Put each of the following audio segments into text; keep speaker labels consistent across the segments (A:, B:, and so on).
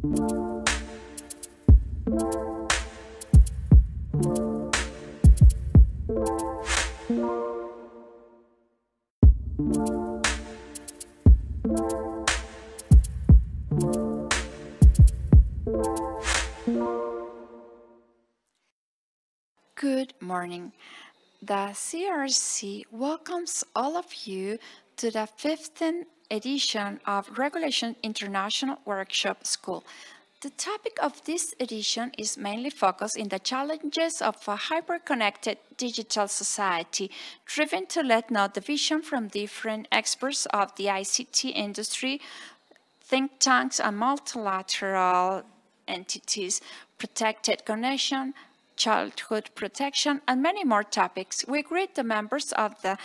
A: Good morning. The CRC welcomes all of you to the 15th edition of Regulation International Workshop School. The topic of this edition is mainly focused in the challenges of a hyper-connected digital society, driven to let know the vision from different experts of the ICT industry, think tanks and multilateral entities, protected connection, childhood protection, and many more topics. We greet the members of the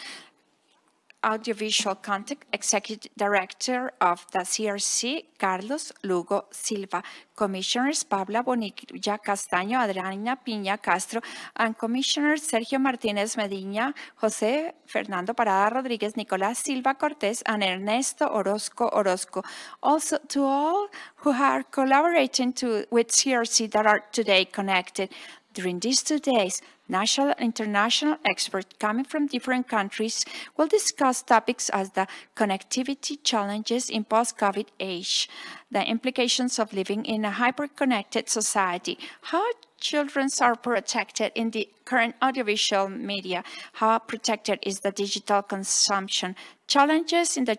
A: Audiovisual Content Executive Director of the CRC, Carlos Lugo Silva, Commissioners Pablo Bonilla Castaño, Adriana Piña Castro, and Commissioners Sergio Martínez Medina, José Fernando Parada Rodríguez, Nicolás Silva Cortés, and Ernesto Orozco. Also to all who are collaborating with CRC that are today connected. During these 2 days, national and international experts coming from different countries will discuss topics as the connectivity challenges in post-COVID age, the implications of living in a hyper-connected society, how children are protected in the current audiovisual media, how protected is the digital consumption, challenges in the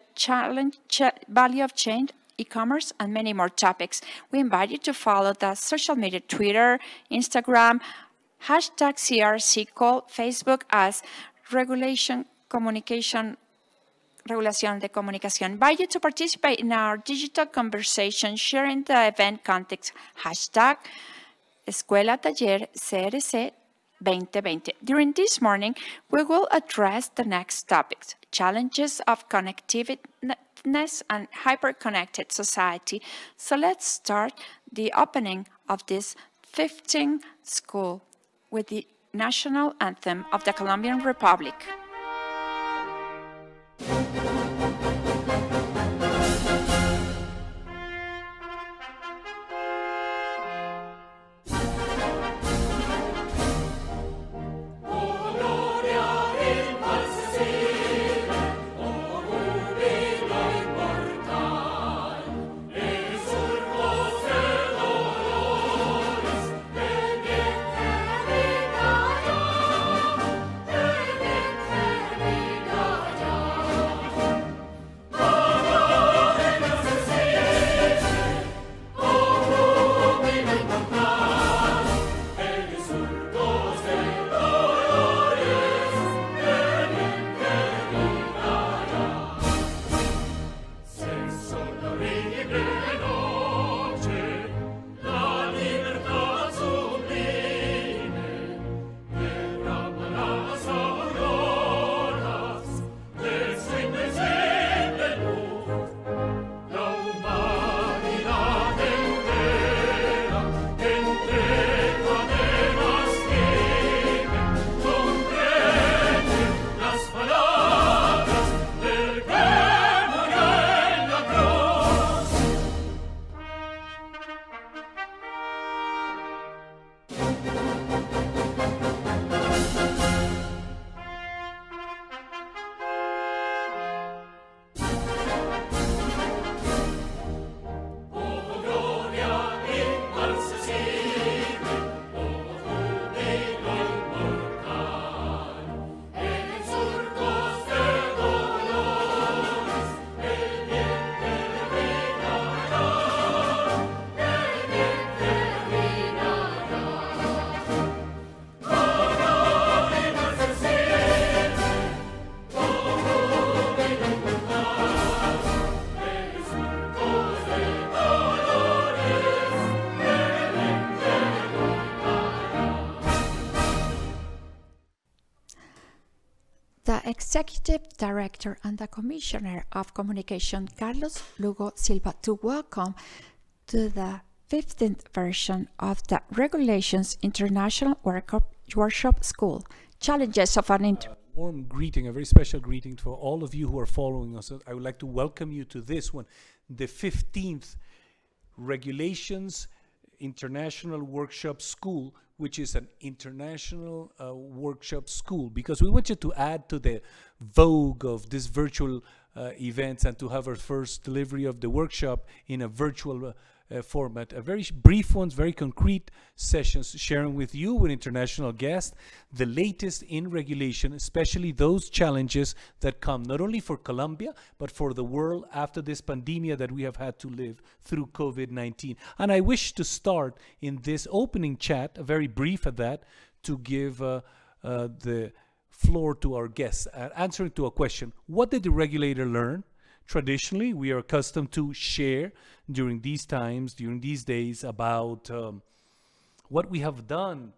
A: value of change, e-commerce, and many more topics. We invite you to follow the social media, Twitter, Instagram, hashtag CRC Call, Facebook as Regulación de Comunicación. Invite you to participate in our digital conversation, sharing the event context, hashtag Escuela Taller CRC 2020. During this morning, we will address the next topics: challenges of connectivity and hyper-connected society. So let's start the opening of this 15th school with the national anthem of the Colombian Republic. The Executive Director and the Commissioner of Communication, Carlos Lugo Silva, to welcome to the 15th version of the Regulations International Workshop School, Challenges of an
B: Warm greeting, a very special greeting for all of you who are following us. I would like to welcome you to this one, the 15th Regulations International Workshop School, which is an international workshop school, because we wanted to add to the vogue of this virtual events and to have our first delivery of the workshop in a virtual format. A very brief ones, very concrete sessions, sharing with you, with international guests, the latest in regulation, especially those challenges that come not only for Colombia, but for the world after this pandemic that we have had to live through COVID-19. And I wish to start in this opening chat, very brief at that, to give the floor to our guests, answering to a question: what did the regulator learn? Traditionally, we are accustomed to share during these times, during these days, about what we have done,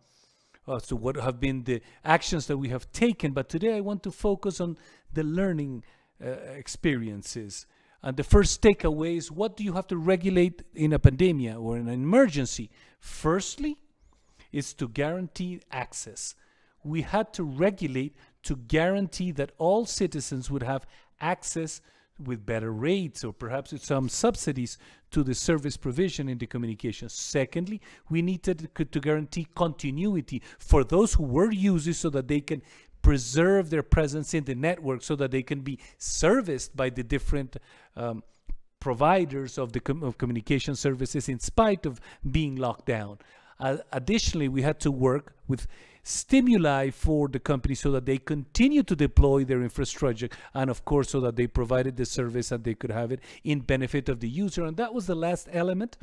B: so what have been the actions that we have taken. But today I want to focus on the learning experiences. And the first takeaway is, what do you have to regulate in a pandemic or in an emergency? Firstly, is to guarantee access. We had to regulate to guarantee that all citizens would have access with better rates or perhaps with some subsidies to the service provision in the communications. Secondly, we needed to guarantee continuity for those who were users so that they can preserve their presence in the network, so that they can be serviced by the different providers of the communication services in spite of being locked down. Additionally, we had to work with stimuli for the company so that they continue to deploy their infrastructure, and of course so that they provided the service and they could have it in benefit of the user. And that was the last element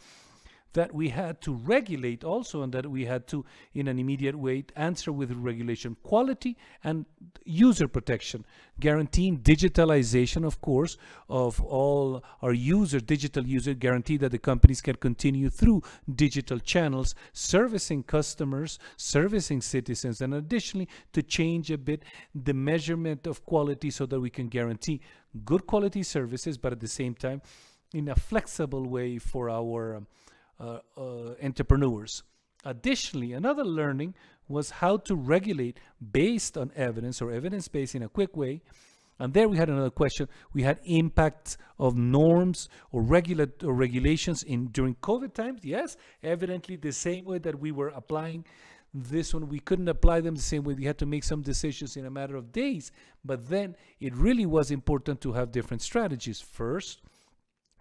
B: that we had to regulate also, and that we had to, in an immediate way, answer with regulation: quality and user protection, guaranteeing digitalization, of course, of all our users, digital users, guarantee that the companies can continue through digital channels, servicing customers, servicing citizens, and additionally to change a bit the measurement of quality so that we can guarantee good quality services, but at the same time in a flexible way for our entrepreneurs. Additionally, another learning was how to regulate based on evidence, or evidence-based in a quick way. And there we had another question. We had impacts of norms or regulations during COVID times. Yes, evidently the same way that we were applying this one, we couldn't apply them the same way. We had to make some decisions in a matter of days. But then it really was important to have different strategies. First,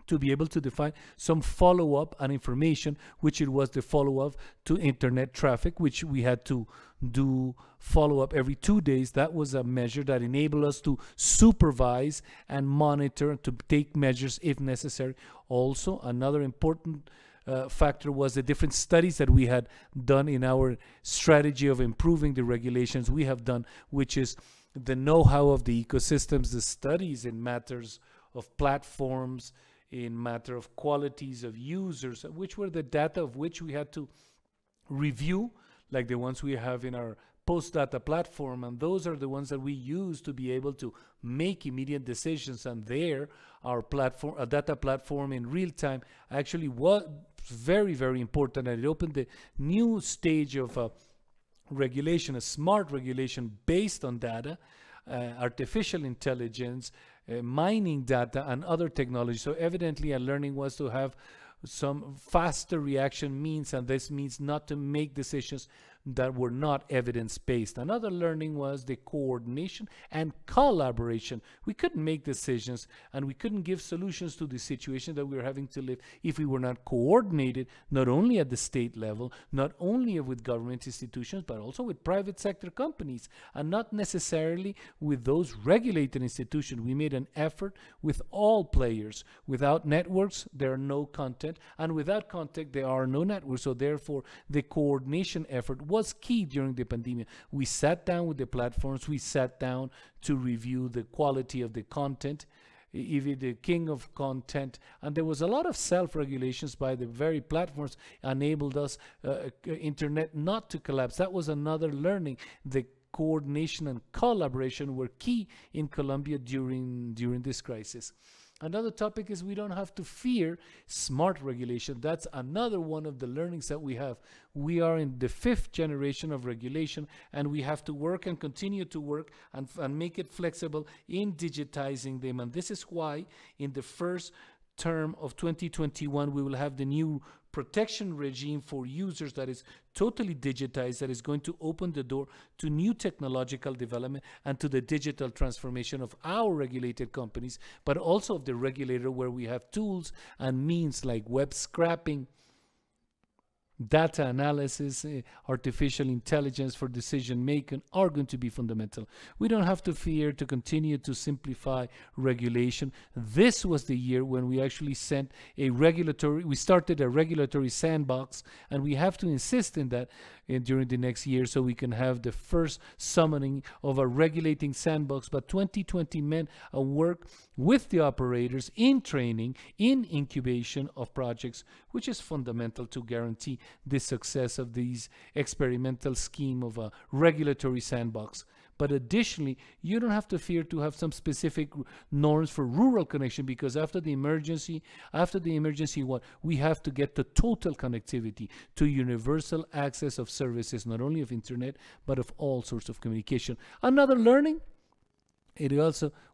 B: to be able to define some follow-up and information, which it was the follow-up to internet traffic, which we had to do follow-up every 2 days. That was a measure that enabled us to supervise and monitor, to take measures if necessary. Also, another important factor was the different studies that we had done in our strategy of improving the regulations we have done, which is the know-how of the ecosystems, the studies in matters of platforms, in matter of qualities of users, which were the data of which we had to review, like the ones we have in our post-data platform, and those are the ones that we use to be able to make immediate decisions. And there, our platform, a data platform in real time, actually was very, very important, and it opened the new stage of regulation, a smart regulation based on data, artificial intelligence, mining data, and other technology. So evidently a learning was to have some faster reaction means, and this means not to make decisions that were not evidence-based. Another learning was the coordination and collaboration. We couldn't make decisions and we couldn't give solutions to the situation that we were having to live if we were not coordinated, not only at the state level, not only with government institutions, but also with private sector companies, and not necessarily with those regulated institutions. We made an effort with all players. Without networks, there are no content, and without content, there are no networks. So therefore, the coordination effort was key during the pandemic. We sat down with the platforms, we sat down to review the quality of the content, even the king of content, and there was a lot of self-regulations by the very platforms enabled us, internet not to collapse. That was another learning. The coordination and collaboration were key in Colombia during this crisis. Another topic is we don't have to fear smart regulation. That's another one of the learnings that we have. We are in the 5th generation of regulation, and we have to work and continue to work and make it flexible in digitizing them. And this is why in the first term of 2021, we will have the new protection regime for users that is totally digitized, that is going to open the door to new technological development and to the digital transformation of our regulated companies, but also of the regulator, where we have tools and means like web scraping, data analysis, artificial intelligence for decision making are going to be fundamental. We don't have to fear to continue to simplify regulation. This was the year when we actually we started a regulatory sandbox, and we have to insist in that during the next year, so we can have the first summoning of a regulating sandbox. But 2020 meant a work with the operators in training, in incubation of projects, which is fundamental to guarantee the success of these experimental scheme of a regulatory sandbox. But additionally, you don't have to fear to have some specific norms for rural connection, because after the emergency, what we have to get to total connectivity, to universal access of services, not only of internet, but of all sorts of communication. Another learning,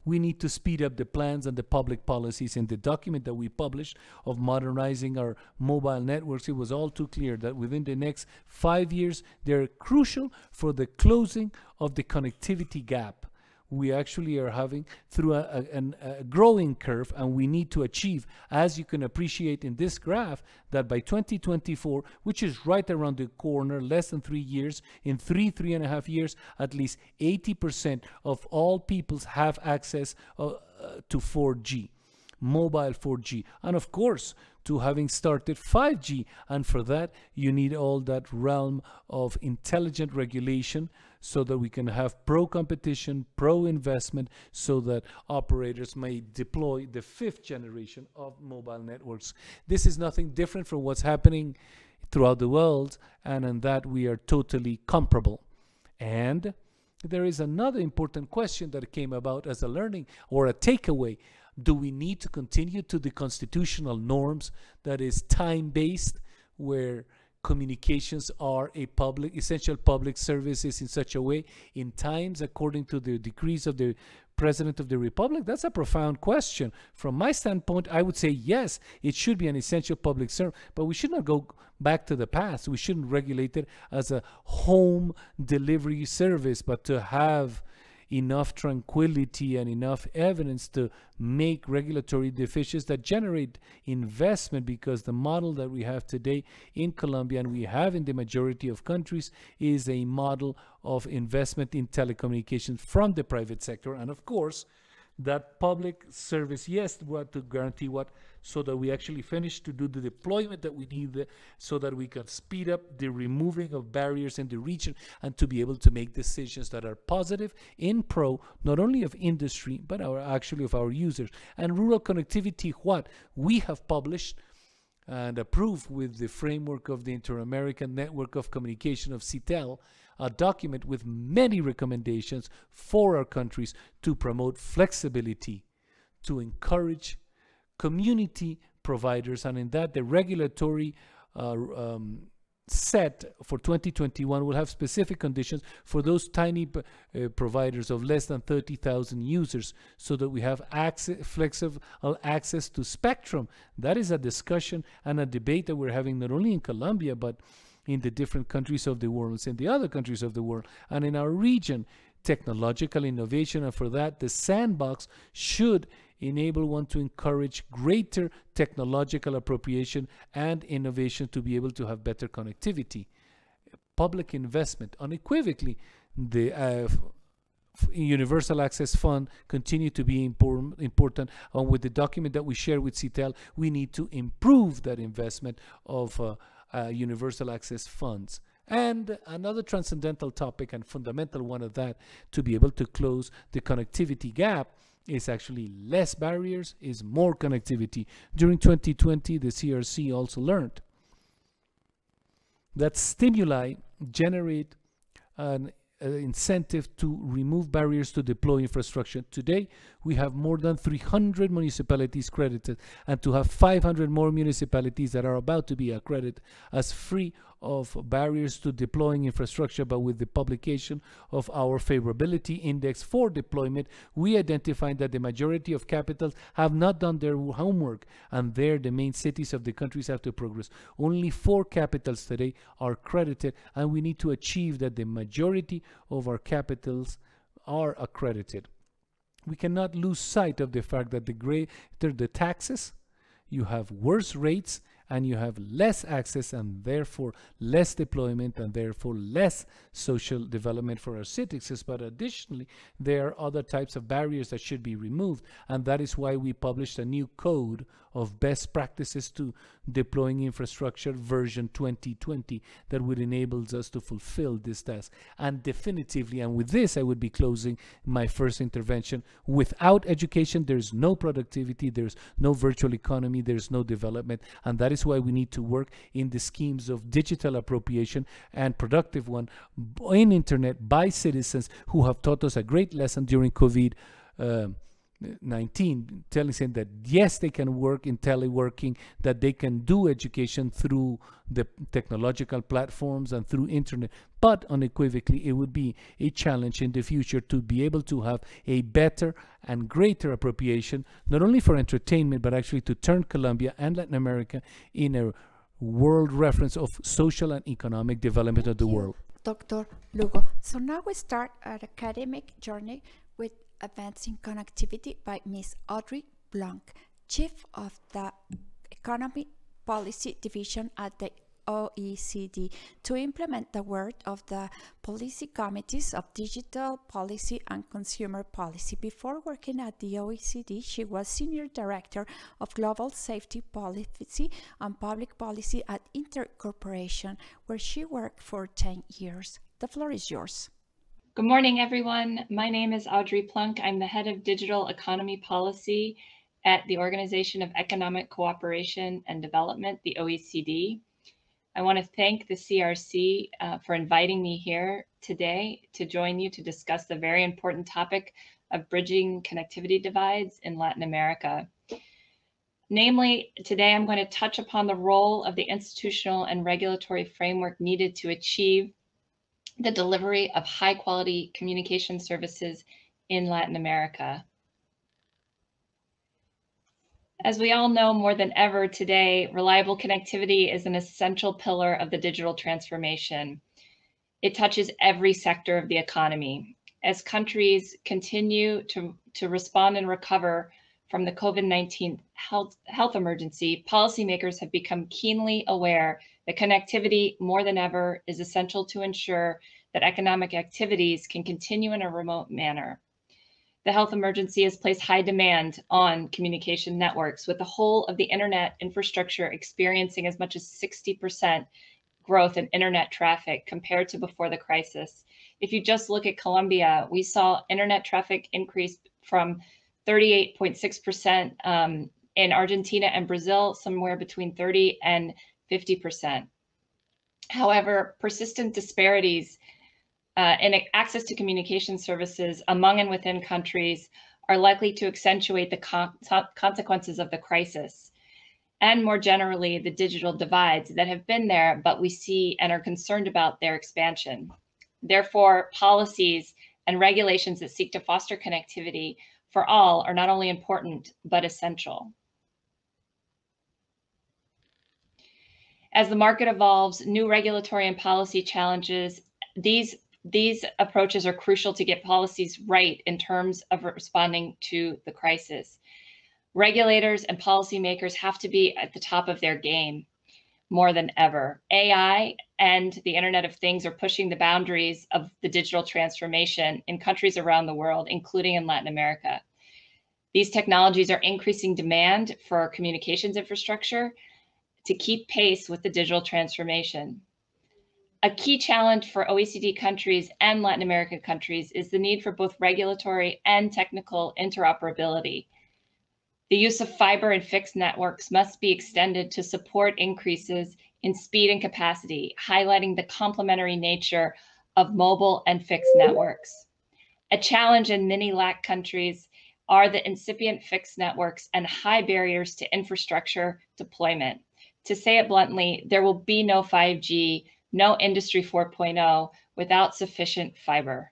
B: we need to speed up the plans and the public policies. In the document that we published of modernizing our mobile networks, it was all too clear that within the next 5 years, they're crucial for the closing of the connectivity gap we actually are having through a growing curve, and we need to achieve, as you can appreciate in this graph, that by 2024, which is right around the corner, less than 3 years, in 3.5 years, at least 80% of all peoples have access to 4G, mobile 4G, and of course to having started 5G. And for that, you need all that realm of intelligent regulation, so that we can have pro-competition, pro-investment, so that operators may deploy the 5th generation of mobile networks. This is nothing different from what's happening throughout the world, and in that we are totally comparable. And there is another important question that came about as a learning or a takeaway. Do we need to continue to the constitutional norms that is time-based, where communications are essential public services in such a way in times according to the decrees of the President of the Republic? That's a profound question. From my standpoint, I would say yes, it should be an essential public service, but we should not go back to the past. We shouldn't regulate it as a home delivery service, but to have enough tranquility and enough evidence to make regulatory decisions that generate investment, because the model that we have today in Colombia, and we have in the majority of countries, is a model of investment in telecommunications from the private sector. And of course, that public service, yes, what to guarantee what, so that we actually finish to do the deployment that we need, so that we can speed up the removing of barriers in the region, and to be able to make decisions that are positive in pro, not only of industry, but actually of our users. And rural connectivity, what we have published and approved with the framework of the Inter-American Network of Communication of CITEL, a document with many recommendations for our countries to promote flexibility, to encourage community providers, and in that the regulatory set for 2021 will have specific conditions for those tiny providers of less than 30,000 users, so that we have flexible access to spectrum. That is a discussion and a debate that we're having not only in Colombia, but in the different countries of the world, in the other countries of the world, and in our region. Technological innovation, and for that the sandbox should enable one to encourage greater technological appropriation and innovation to be able to have better connectivity. Public investment, unequivocally, the Universal Access Fund continue to be important. And with the document that we share with CITEL, we need to improve that investment of universal access funds. And another transcendental topic and fundamental one of that, to be able to close the connectivity gap, is actually less barriers is more connectivity. During 2020, the CRC also learned that stimuli generate an incentive to remove barriers to deploy infrastructure. Today, we have more than 300 municipalities credited, and to have 500 more municipalities that are about to be accredited as free of barriers to deploying infrastructure, but with the publication of our favorability index for deployment, we identified that the majority of capitals have not done their homework, and there the main cities of the countries have to progress. Only 4 capitals today are credited, and we need to achieve that the majority of our capitals are accredited. We cannot lose sight of the fact that the greater the taxes, you have worse rates, and you have less access, and therefore less deployment, and therefore less social development for our citizens. But additionally, there are other types of barriers that should be removed, and that is why we published a new code of best practices to deploying infrastructure, version 2020, that would enable us to fulfill this task. And definitively, and with this I would be closing my first intervention, without education there's no productivity, there's no virtual economy, there's no development, and that is why we need to work in the schemes of digital appropriation and productive one in internet by citizens who have taught us a great lesson during COVID-19, saying that yes, they can work in teleworking, that they can do education through the technological platforms and through internet, but unequivocally it would be a challenge in the future to be able to have a better and greater appropriation, not only for entertainment, but actually to turn Colombia and Latin America in a world reference of social and economic development of the world.
A: Dr. Lugo. So now we start our academic journey with Advancing Connectivity by Ms. Audrey Blanc, Chief of the Economy Policy Division at the OECD, to implement the work of the policy committees of digital policy and consumer policy. Before working at the OECD, she was Senior Director of Global Safety Policy and Public Policy at Intercorporation, where she worked for 10 years. The floor is yours.
C: Good morning, everyone. My name is Audrey Plunk. I'm the head of digital economy policy at the Organization of Economic Cooperation and Development, the OECD. I want to thank the CRC for inviting me here today to join you to discuss the very important topic of bridging connectivity divides in Latin America. Namely, today I'm going to touch upon the role of the institutional and regulatory framework needed to achieve the delivery of high-quality communication services in Latin America. As we all know more than ever today, reliable connectivity is an essential pillar of the digital transformation. It touches every sector of the economy. As countries continue to respond and recover from the COVID-19 health emergency, policymakers have become keenly aware that connectivity more than ever is essential to ensure that economic activities can continue in a remote manner. The health emergency has placed high demand on communication networks, with the whole of the internet infrastructure experiencing as much as 60% growth in internet traffic compared to before the crisis. If you just look at Colombia, we saw internet traffic increase from 38.6% in Argentina and Brazil, somewhere between 30 and 50%. However, persistent disparities in access to communication services among and within countries are likely to accentuate the consequences of the crisis, and more generally, the digital divides that have been there, but we see and are concerned about their expansion. Therefore, policies and regulations that seek to foster connectivity for all are not only important, but essential. As the market evolves, new regulatory and policy challenges, these approaches are crucial to get policies right in terms of responding to the crisis. Regulators and policymakers have to be at the top of their game more than ever. AI and the Internet of Things are pushing the boundaries of the digital transformation in countries around the world, including in Latin America. These technologies are increasing demand for communications infrastructure to keep pace with the digital transformation. A key challenge for OECD countries and Latin American countries is the need for both regulatory and technical interoperability. The use of fiber and fixed networks must be extended to support increases in speed and capacity, highlighting the complementary nature of mobile and fixed networks. A challenge in many LAC countries are the incipient fixed networks and high barriers to infrastructure deployment. To say it bluntly, there will be no 5G, no Industry 4.0 without sufficient fiber.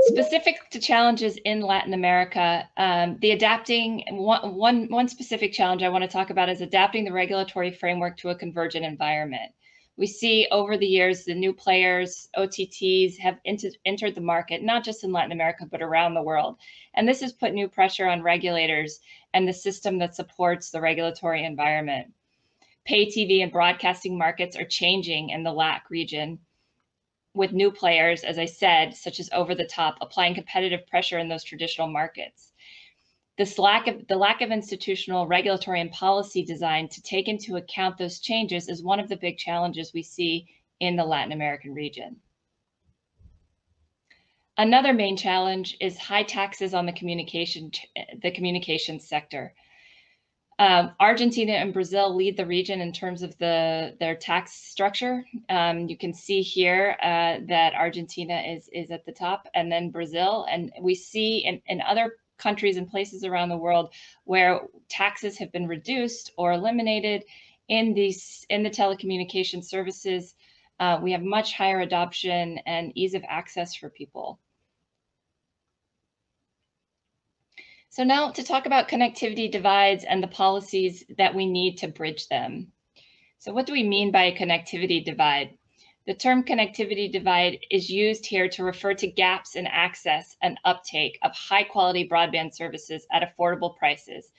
C: Specific to challenges in Latin America, one specific challenge I want to talk about is adapting the regulatory framework to a convergent environment. We see over the years, the new players, OTTs, have entered the market, not just in Latin America, but around the world. And this has put new pressure on regulators and the system that supports the regulatory environment. Pay TV and broadcasting markets are changing in the LAC region, with new players, as I said, such as over the top, applying competitive pressure in those traditional markets. The lack of institutional, regulatory, and policy design to take into account those changes is one of the big challenges we see in the Latin American region. Another main challenge is high taxes on the communication sector. Argentina and Brazil lead the region in terms of their tax structure. You can see here that Argentina is at the top, and then Brazil. And we see in other countries and places around the world where taxes have been reduced or eliminated in the telecommunication services, we have much higher adoption and ease of access for people. So now to talk about connectivity divides and the policies that we need to bridge them. So what do we mean by a connectivity divide? The term connectivity divide is used here to refer to gaps in access and uptake of high quality broadband services at affordable prices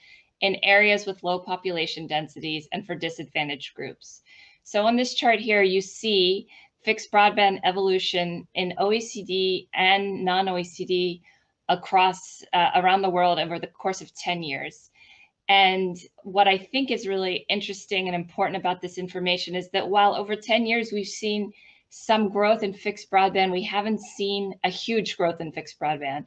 C: in areas with low population densities and for disadvantaged groups. So on this chart here, you see fixed broadband evolution in OECD and non-OECD across around the world over the course of 10 years. And what I think is really interesting and important about this information is that while over 10 years we've seen some growth in fixed broadband, we haven't seen a huge growth in fixed broadband,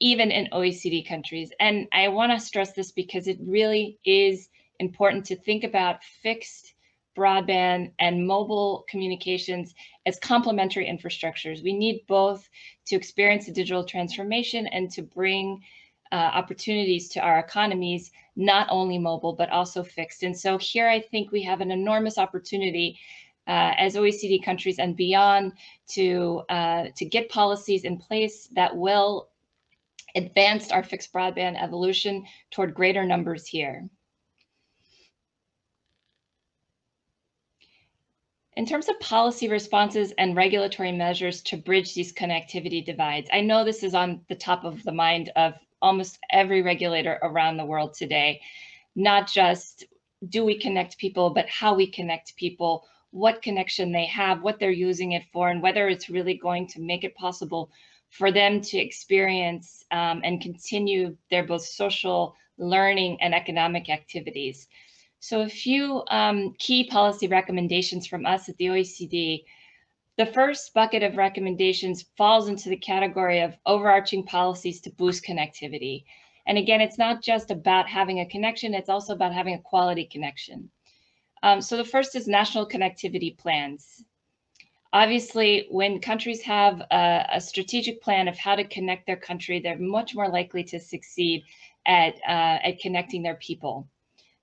C: even in OECD countries. And I want to stress this because it really is important to think about fixed broadband and mobile communications as complementary infrastructures. We need both to experience the digital transformation and to bring opportunities to our economies, not only mobile, but also fixed. And so here I think we have an enormous opportunity as OECD countries and beyond to get policies in place that will advance our fixed broadband evolution toward greater numbers here. In terms of policy responses and regulatory measures to bridge these connectivity divides, I know this is on the top of the mind of almost every regulator around the world today. Not just do we connect people, but how we connect people, what connection they have, what they're using it for, and whether it's really going to make it possible for them to experience and continue their both social, learning, and economic activities. So a few key policy recommendations from us at the OECD. The first bucket of recommendations falls into the category of overarching policies to boost connectivity. And again, it's not just about having a connection, it's also about having a quality connection. So the first is national connectivity plans. Obviously, when countries have a strategic plan of how to connect their country, they're much more likely to succeed at connecting their people.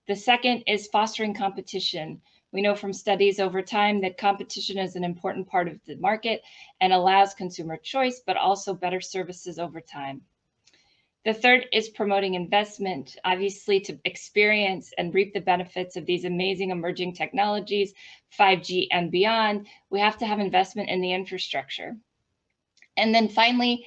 C: The second is fostering competition. We know from studies over time that competition is an important part of the market and allows consumer choice, but also better services over time. The third is promoting investment, obviously to experience and reap the benefits of these amazing emerging technologies, 5G and beyond. We have to have investment in the infrastructure. And then finally,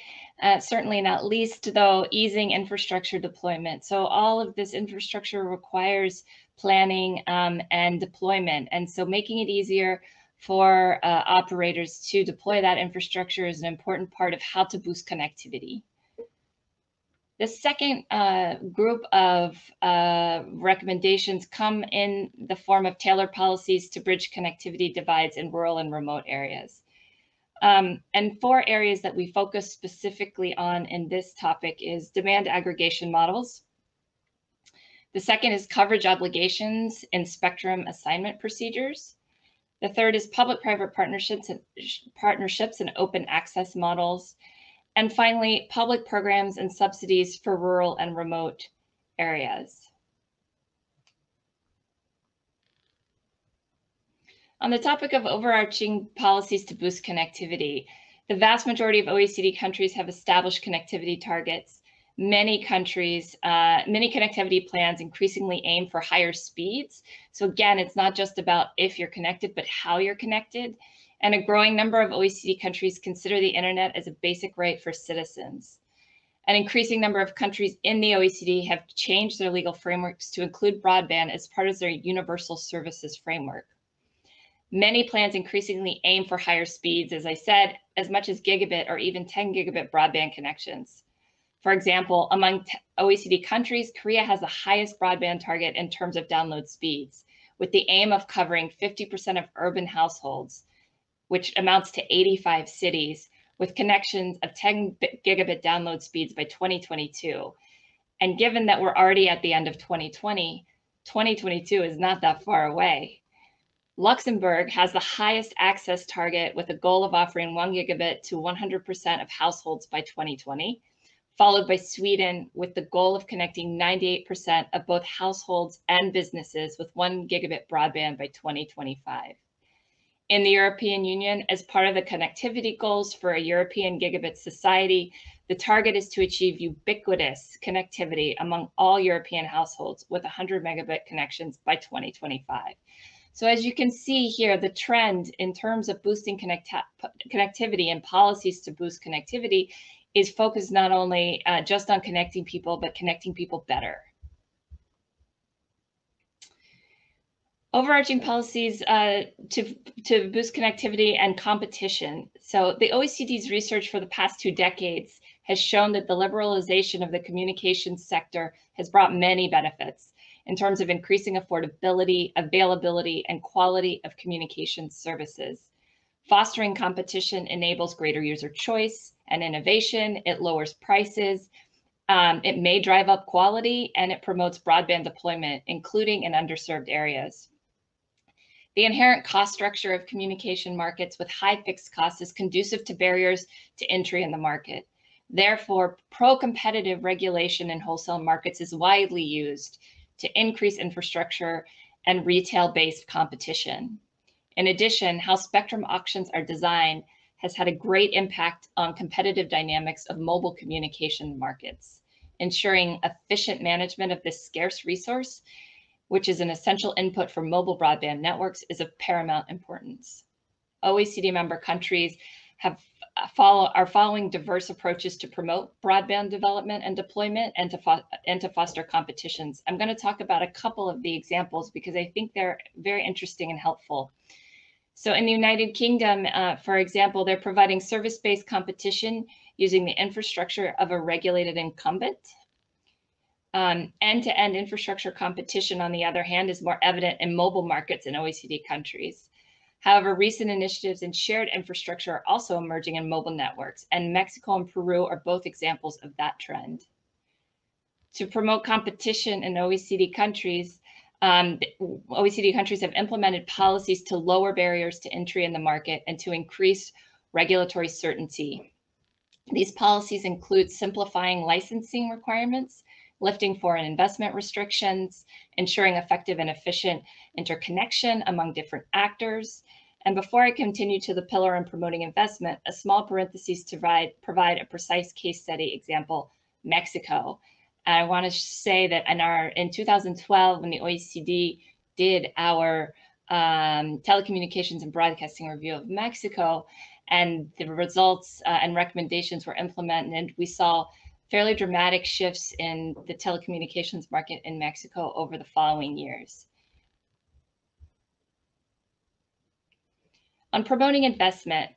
C: certainly not least though, easing infrastructure deployment. So all of this infrastructure requires planning and deployment. And so making it easier for operators to deploy that infrastructure is an important part of how to boost connectivity. The second group of recommendations come in the form of tailored policies to bridge connectivity divides in rural and remote areas. And 4 areas that we focus specifically on in this topic is demand aggregation models. The second is coverage obligations in spectrum assignment procedures. The third is public-private partnerships and open access models. And finally, public programs and subsidies for rural and remote areas. On the topic of overarching policies to boost connectivity, the vast majority of OECD countries have established connectivity targets. Many countries, many connectivity plans increasingly aim for higher speeds. So again, it's not just about if you're connected, but how you're connected. And a growing number of OECD countries consider the internet as a basic right for citizens. An increasing number of countries in the OECD have changed their legal frameworks to include broadband as part of their universal services framework. Many plans increasingly aim for higher speeds, as I said, as much as gigabit or even 10 gigabit broadband connections. For example, among OECD countries, Korea has the highest broadband target in terms of download speeds, with the aim of covering 50% of urban households, which amounts to 85 cities, with connections of 10 gigabit download speeds by 2022. And given that we're already at the end of 2020, 2022 is not that far away. Luxembourg has the highest access target with a goal of offering 1 gigabit to 100% of households by 2020, followed by Sweden with the goal of connecting 98% of both households and businesses with 1 gigabit broadband by 2025. In the European Union, as part of the connectivity goals for a European gigabit society, the target is to achieve ubiquitous connectivity among all European households with 100 megabit connections by 2025. So as you can see here, the trend in terms of boosting connectivity and policies to boost connectivity is focused not only just on connecting people, but connecting people better. Overarching policies to boost connectivity and competition. So the OECD's research for the past 2 decades has shown that the liberalization of the communications sector has brought many benefits in terms of increasing affordability, availability, and quality of communication services. Fostering competition enables greater user choice and innovation. It lowers prices. It may drive up quality, and it promotes broadband deployment, including in underserved areas. The inherent cost structure of communication markets with high fixed costs is conducive to barriers to entry in the market. Therefore, pro-competitive regulation in wholesale markets is widely used to increase infrastructure and retail-based competition. In addition, how spectrum auctions are designed has had a great impact on competitive dynamics of mobile communication markets. Ensuring efficient management of this scarce resource, which is an essential input for mobile broadband networks, is of paramount importance. OECD member countries are following diverse approaches to promote broadband development and deployment and to foster competitions. I'm going to talk about a couple of the examples because I think they're very interesting and helpful. So in the United Kingdom, for example, they're providing service-based competition using the infrastructure of a regulated incumbent. End-to-end infrastructure competition, on the other hand, is more evident in mobile markets in OECD countries. However, recent initiatives in shared infrastructure are also emerging in mobile networks, and Mexico and Peru are both examples of that trend. To promote competition in OECD countries have implemented policies to lower barriers to entry in the market and to increase regulatory certainty. These policies include simplifying licensing requirements, lifting foreign investment restrictions, ensuring effective and efficient interconnection among different actors. And before I continue to the pillar on promoting investment, a small parenthesis to provide a precise case study example, Mexico. And I want to say that in 2012, when the OECD did our telecommunications and broadcasting review of Mexico, and the results and recommendations were implemented, we saw fairly dramatic shifts in the telecommunications market in Mexico over the following years. On promoting investment,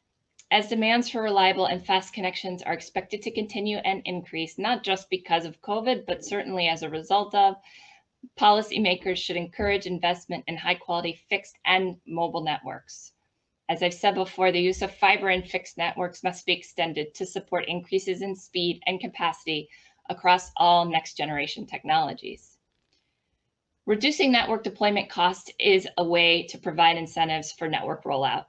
C: as demands for reliable and fast connections are expected to continue and increase, not just because of COVID, but certainly as a result of, policymakers should encourage investment in high quality fixed and mobile networks. As I've said before, the use of fiber and fixed networks must be extended to support increases in speed and capacity across all next generation technologies. Reducing network deployment cost is a way to provide incentives for network rollout.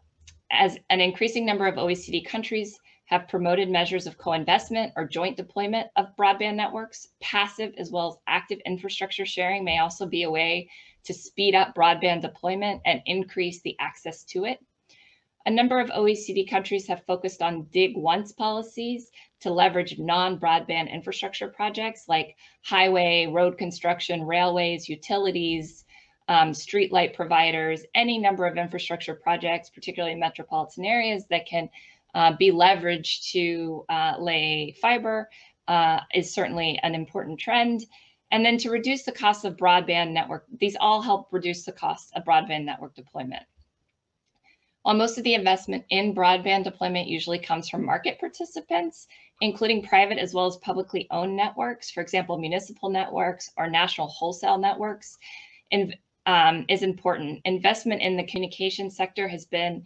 C: As an increasing number of OECD countries have promoted measures of co-investment or joint deployment of broadband networks, passive as well as active infrastructure sharing may also be a way to speed up broadband deployment and increase the access to it. A number of OECD countries have focused on dig once policies to leverage non-broadband infrastructure projects like highway, road construction, railways, utilities, streetlight providers, any number of infrastructure projects, particularly in metropolitan areas that can be leveraged to lay fiber is certainly an important trend. And then to reduce the cost of broadband network, these all help reduce the cost of broadband network deployment. While most of the investment in broadband deployment usually comes from market participants, including private as well as publicly owned networks, for example, municipal networks or national wholesale networks, is important. Investment in the communication sector has been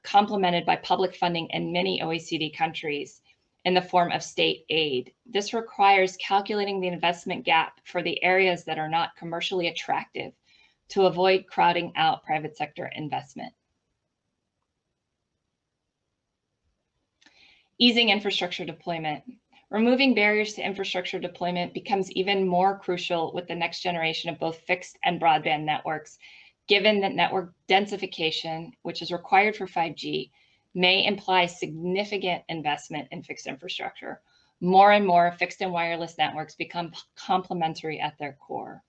C: complemented by public funding in many OECD countries in the form of state aid. This requires calculating the investment gap for the areas that are not commercially attractive to avoid crowding out private sector investment. Easing infrastructure deployment. Removing barriers to infrastructure deployment becomes even more crucial with the next generation of both fixed and broadband networks, given that network densification, which is required for 5G, may imply significant investment in fixed infrastructure. More and more fixed and wireless networks become complementary at their core.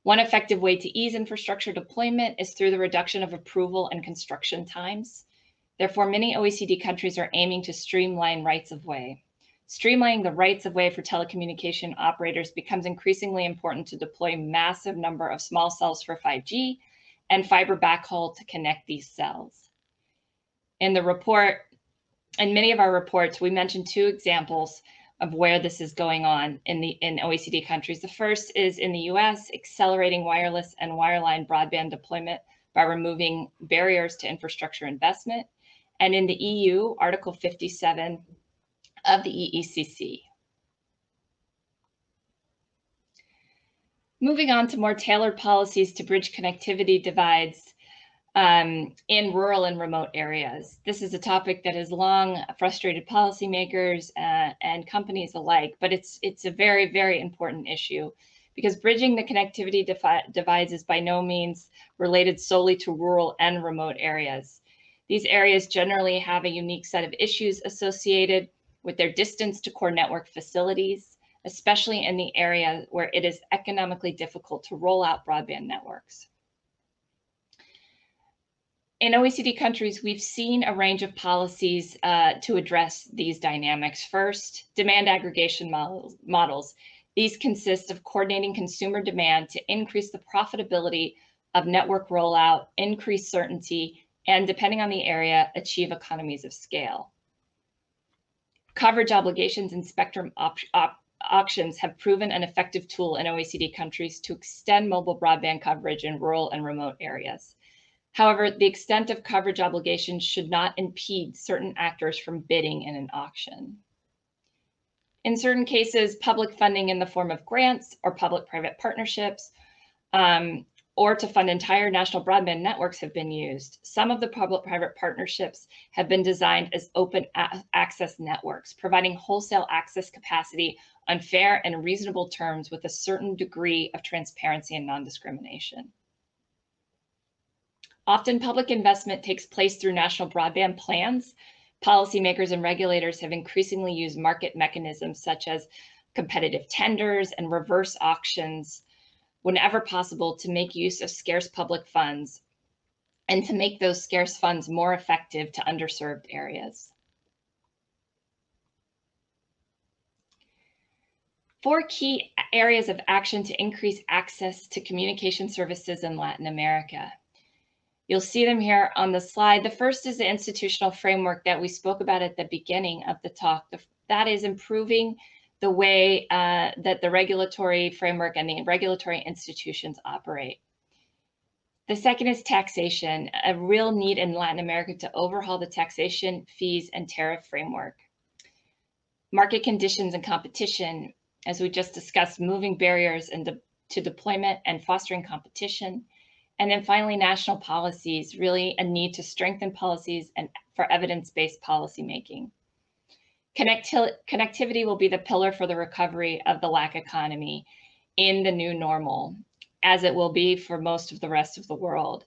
C: One effective way to ease infrastructure deployment is through the reduction of approval and construction times. Therefore, many OECD countries are aiming to streamline rights of way. Streamlining the rights of way for telecommunication operators becomes increasingly important to deploy massive number of small cells for 5G and fiber backhaul to connect these cells. In the report, in many of our reports, we mentioned two examples of where this is going on in OECD countries. The first is in the US, accelerating wireless and wireline broadband deployment by removing barriers to infrastructure investment. And in the EU, Article 57 of the EECC. Moving on to more tailored policies to bridge connectivity divides in rural and remote areas. This is a topic that has long frustrated policymakers and companies alike, but it's a very, very important issue because bridging the connectivity divides is by no means related solely to rural and remote areas. These areas generally have a unique set of issues associated with their distance to core network facilities, especially in the area where it is economically difficult to roll out broadband networks. In OECD countries, we've seen a range of policies to address these dynamics. First, demand aggregation models. These consist of coordinating consumer demand to increase the profitability of network rollout, increase certainty, and depending on the area, achieve economies of scale. Coverage obligations and spectrum auctions have proven an effective tool in OECD countries to extend mobile broadband coverage in rural and remote areas. However, the extent of coverage obligations should not impede certain actors from bidding in an auction. In certain cases, public funding in the form of grants or public-private partnerships or to fund entire national broadband networks have been used. Some of the public-private partnerships have been designed as open access networks, providing wholesale access capacity on fair and reasonable terms with a certain degree of transparency and non-discrimination. Often public investment takes place through national broadband plans. Policymakers and regulators have increasingly used market mechanisms such as competitive tenders and reverse auctions whenever possible to make use of scarce public funds and to make those scarce funds more effective to underserved areas. 4 key areas of action to increase access to communication services in Latin America. You'll see them here on the slide. The first is the institutional framework that we spoke about at the beginning of the talk. That is improving the way that the regulatory framework and the regulatory institutions operate. The second is taxation, a real need in Latin America to overhaul the taxation, fees, and tariff framework. Market conditions and competition, as we just discussed, moving barriers and to deployment and fostering competition. And then finally, national policies, really a need to strengthen policies and for evidence-based policymaking. Connectivity will be the pillar for the recovery of the LAC economy in the new normal, as it will be for most of the rest of the world.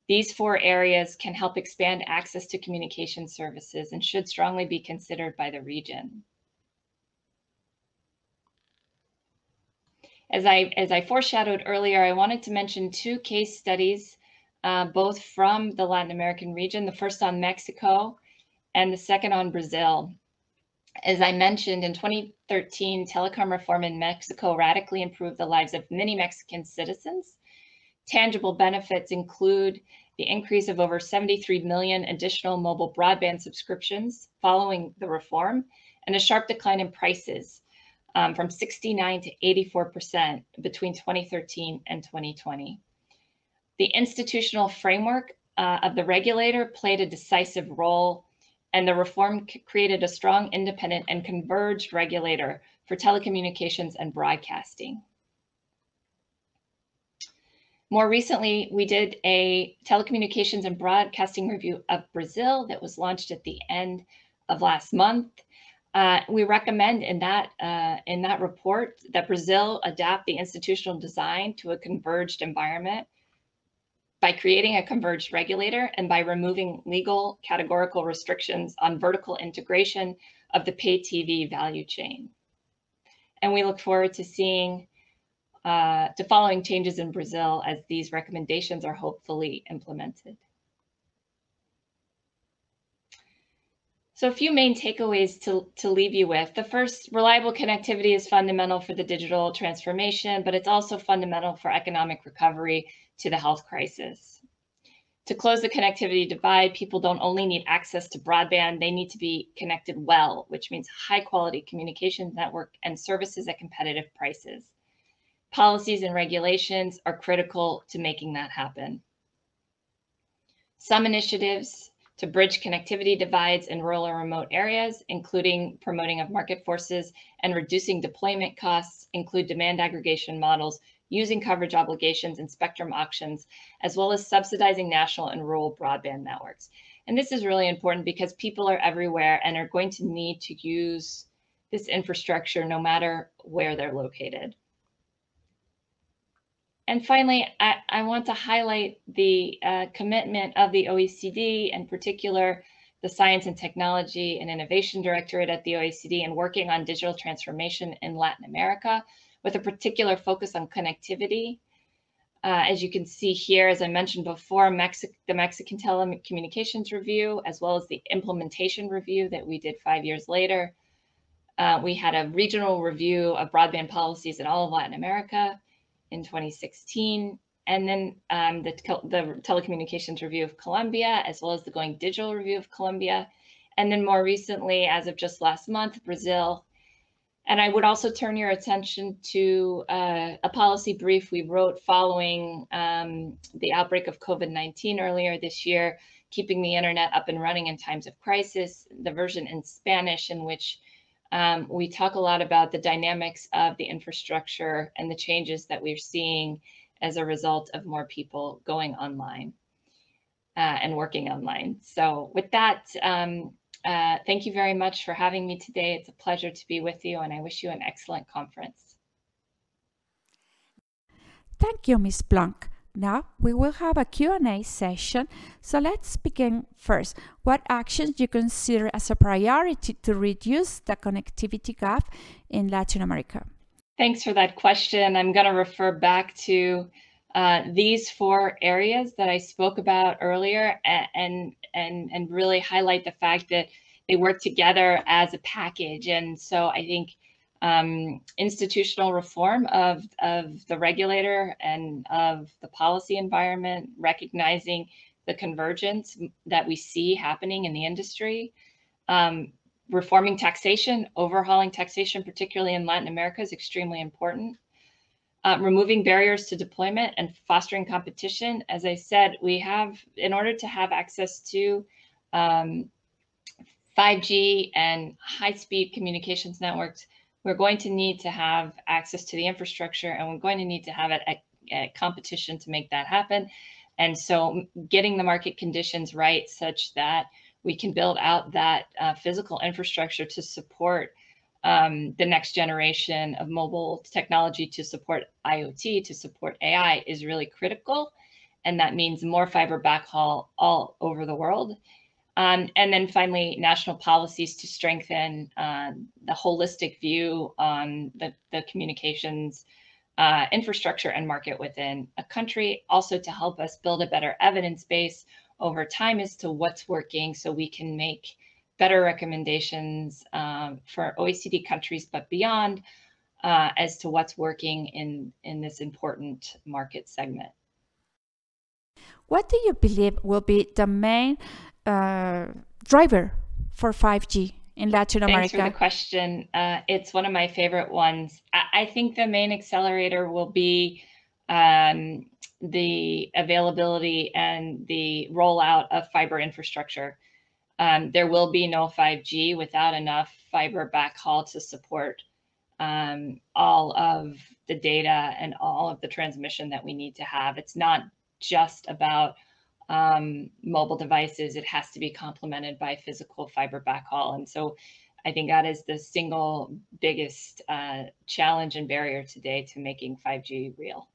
C: These 4 areas can help expand access to communication services and should strongly be considered by the region. As I foreshadowed earlier, I wanted to mention 2 case studies, both from the Latin American region, the first on Mexico and the second on Brazil. As I mentioned, in 2013, telecom reform in Mexico radically improved the lives of many Mexican citizens. Tangible benefits include the increase of over 73 million additional mobile broadband subscriptions following the reform, and a sharp decline in prices from 69 to 84% between 2013 and 2020. The institutional framework of the regulator played a decisive role, and the reform created a strong, independent, and converged regulator for telecommunications and broadcasting. More recently, we did a telecommunications and broadcasting review of Brazil that was launched at the end of last month. We recommend in that report that Brazil adapt the institutional design to a converged environment by creating a converged regulator and by removing legal categorical restrictions on vertical integration of the pay TV value chain. And we look forward to seeing following changes in Brazil as these recommendations are hopefully implemented. So a few main takeaways to leave you with. The first, reliable connectivity is fundamental for the digital transformation, but it's also fundamental for economic recovery to the health crisis. To close the connectivity divide, people don't only need access to broadband, they need to be connected well, which means high quality communications network and services at competitive prices. Policies and regulations are critical to making that happen. Some initiatives to bridge connectivity divides in rural and remote areas, including promoting of market forces and reducing deployment costs, include demand aggregation models, using coverage obligations and spectrum auctions, as well as subsidizing national and rural broadband networks. And this is really important because people are everywhere and are going to need to use this infrastructure no matter where they're located. And finally, I want to highlight the commitment of the OECD, in particular, the Science and Technology and Innovation Directorate at the OECD, in working on digital transformation in Latin America, with a particular focus on connectivity. As you can see here, as I mentioned before, the Mexican Telecommunications Review, as well as the Implementation Review that we did 5 years later. We had a regional review of broadband policies in all of Latin America in 2016, and then the Telecommunications Review of Colombia, as well as the Going Digital Review of Colombia, and then more recently, as of just last month, Brazil. And I would also turn your attention to a policy brief we wrote following the outbreak of COVID-19 earlier this year, keeping the internet up and running in times of crisis, the version in Spanish, in which we talk a lot about the dynamics of the infrastructure and the changes that we're seeing as a result of more people going online and working online. So with that, thank you very much for having me today. It's a pleasure to be with you, and I wish you an excellent conference.
A: Thank you, Ms. Blanc. Now we will have a Q&A session. So let's begin first. What actions you consider as a priority to reduce the connectivity gap in Latin America?
C: Thanks for that question. I'm going to refer back to these 4 areas that I spoke about earlier, and really highlight the fact that they work together as a package. And so I think institutional reform of the regulator and of the policy environment, recognizing the convergence that we see happening in the industry, reforming taxation, overhauling taxation, particularly in Latin America, is extremely important. Removing barriers to deployment and fostering competition. As I said, we have, in order to have access to 5G and high-speed communications networks, we're going to need to have access to the infrastructure, and we're going to need to have a competition to make that happen. And so getting the market conditions right such that we can build out that physical infrastructure to support the next generation of mobile technology, to support IoT, to support AI is really critical. And that means more fiber backhaul all over the world. And then finally, national policies to strengthen the holistic view on the communications infrastructure and market within a country, also to help us build a better evidence base over time as to what's working, so we can make better recommendations for OECD countries, but beyond, as to what's working in this important market segment.
A: What do you believe will be the main driver for 5G in Latin America?
C: Thanks for the question. It's one of my favorite ones. I think the main accelerator will be the availability and the rollout of fiber infrastructure. There will be no 5G without enough fiber backhaul to support all of the data and all of the transmission that we need to have. It's not just about mobile devices. It has to be complemented by physical fiber backhaul. And so I think that is the single biggest challenge and barrier today to making 5G real.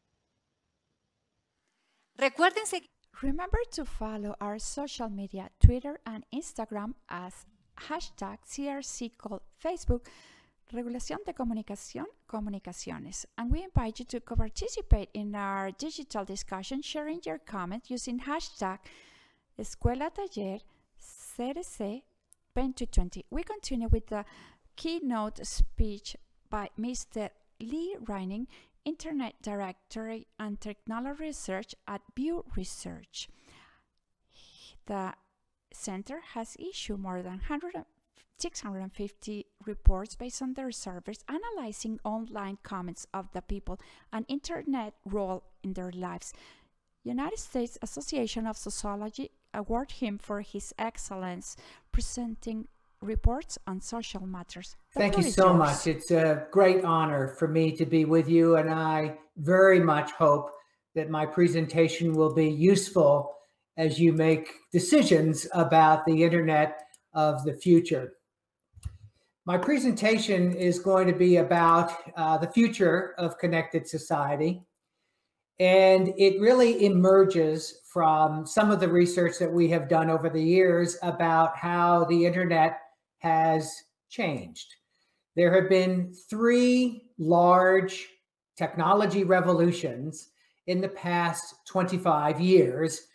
A: Remember to follow our social media, Twitter and Instagram as #CRC called Facebook, Regulación de Comunicación, Comunicaciones. And we invite you to participate in our digital discussion, sharing your comments using #Escuela Taller CRC 2020. We continue with the keynote speech by Mr. Lee Reining, Internet Directory and Technology Research at View Research. The center has issued more than 650 reports based on their servers, analyzing online comments of the people and internet role in their lives. United States Association of Sociology awarded him for his excellence presenting reports on social matters.
D: Thank you so much. It's a great honor for me to be with you, and I very much hope that my presentation will be useful as you make decisions about the internet of the future. My presentation is going to be about the future of connected society, and it really emerges from some of the research that we have done over the years about how the internet has changed. There have been 3 large technology revolutions in the past 25 years.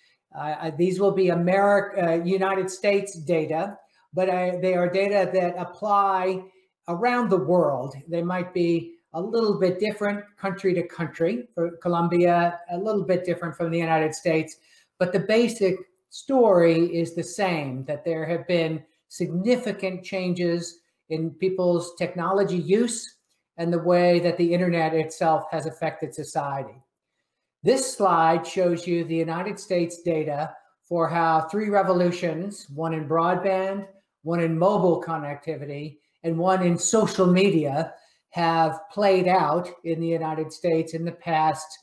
D: These will be United States data, but they are data that apply around the world. They might be a little bit different country to country. For Colombia, a little bit different from the United States, but the basic story is the same, that there have been significant changes in people's technology use and the way that the internet itself has affected society. This slide shows you the United States data for how 3 revolutions, one in broadband, one in mobile connectivity, and one in social media, have played out in the United States in the past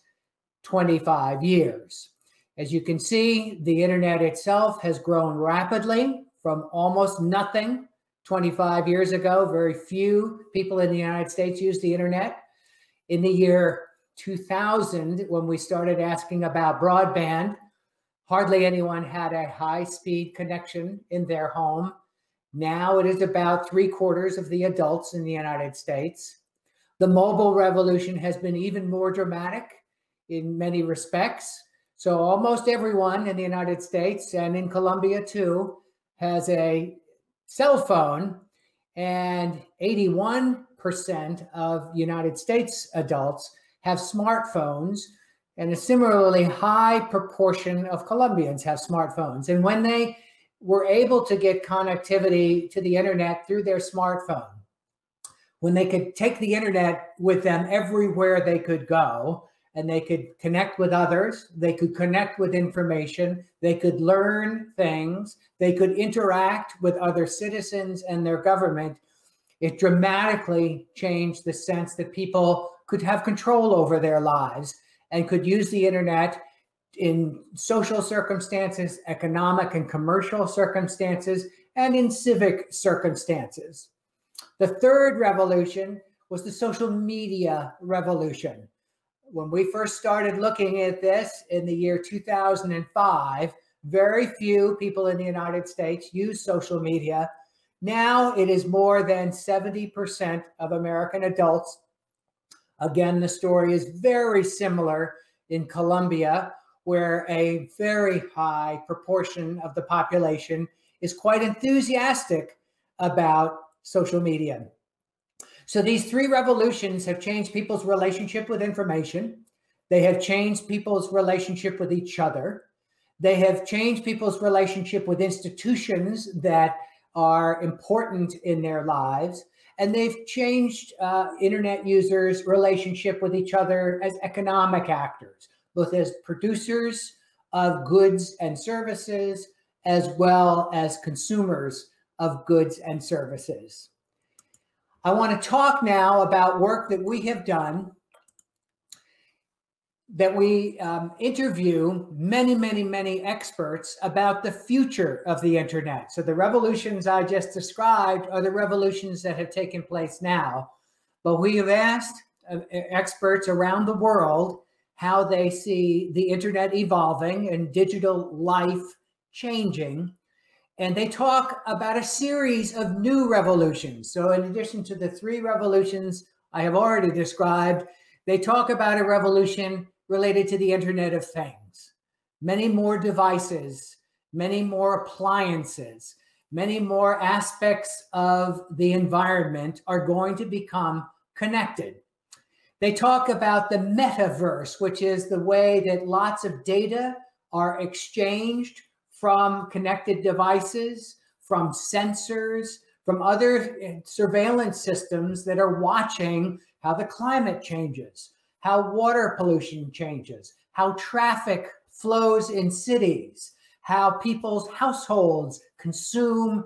D: 25 years. As you can see, the internet itself has grown rapidly from almost nothing 25 years ago. Very few people in the United States use the internet. In the year 2000, when we started asking about broadband, hardly anyone had a high-speed connection in their home. Now it is about 3/4 of the adults in the United States. The mobile revolution has been even more dramatic in many respects. So almost everyone in the United States, and in Colombia too, has a cell phone, and 81% of United States adults have smartphones, and a similarly high proportion of Colombians have smartphones. And when they were able to get connectivity to the internet through their smartphone, when they could take the internet with them everywhere they could go, and they could connect with others, they could connect with information, they could learn things, they could interact with other citizens and their government, It dramatically changed the sense that people could have control over their lives and could use the internet in social circumstances, economic and commercial circumstances, and in civic circumstances. The third revolution was the social media revolution. When we first started looking at this in the year 2005, very few people in the United States use social media. Now it is more than 70% of American adults. Again, the story is very similar in Colombia, where a very high proportion of the population is quite enthusiastic about social media. So these three revolutions have changed people's relationship with information. They have changed people's relationship with each other. They have changed people's relationship with institutions that are important in their lives. And they've changed internet users' relationship with each other as economic actors, both as producers of goods and services, as well as consumers of goods and services. I want to talk now about work that we have done, that we interview many experts about the future of the internet. So the revolutions I just described are the revolutions that have taken place now, but we have asked experts around the world how they see the internet evolving and digital life changing. And they talk about a series of new revolutions. So in addition to the three revolutions I have already described, they talk about a revolution related to the Internet of Things. Many more devices, many more appliances, many more aspects of the environment are going to become connected. They talk about the Metaverse, which is the way that lots of data are exchanged from connected devices, from sensors, from other surveillance systems that are watching how the climate changes, how water pollution changes, how traffic flows in cities, how people's households consume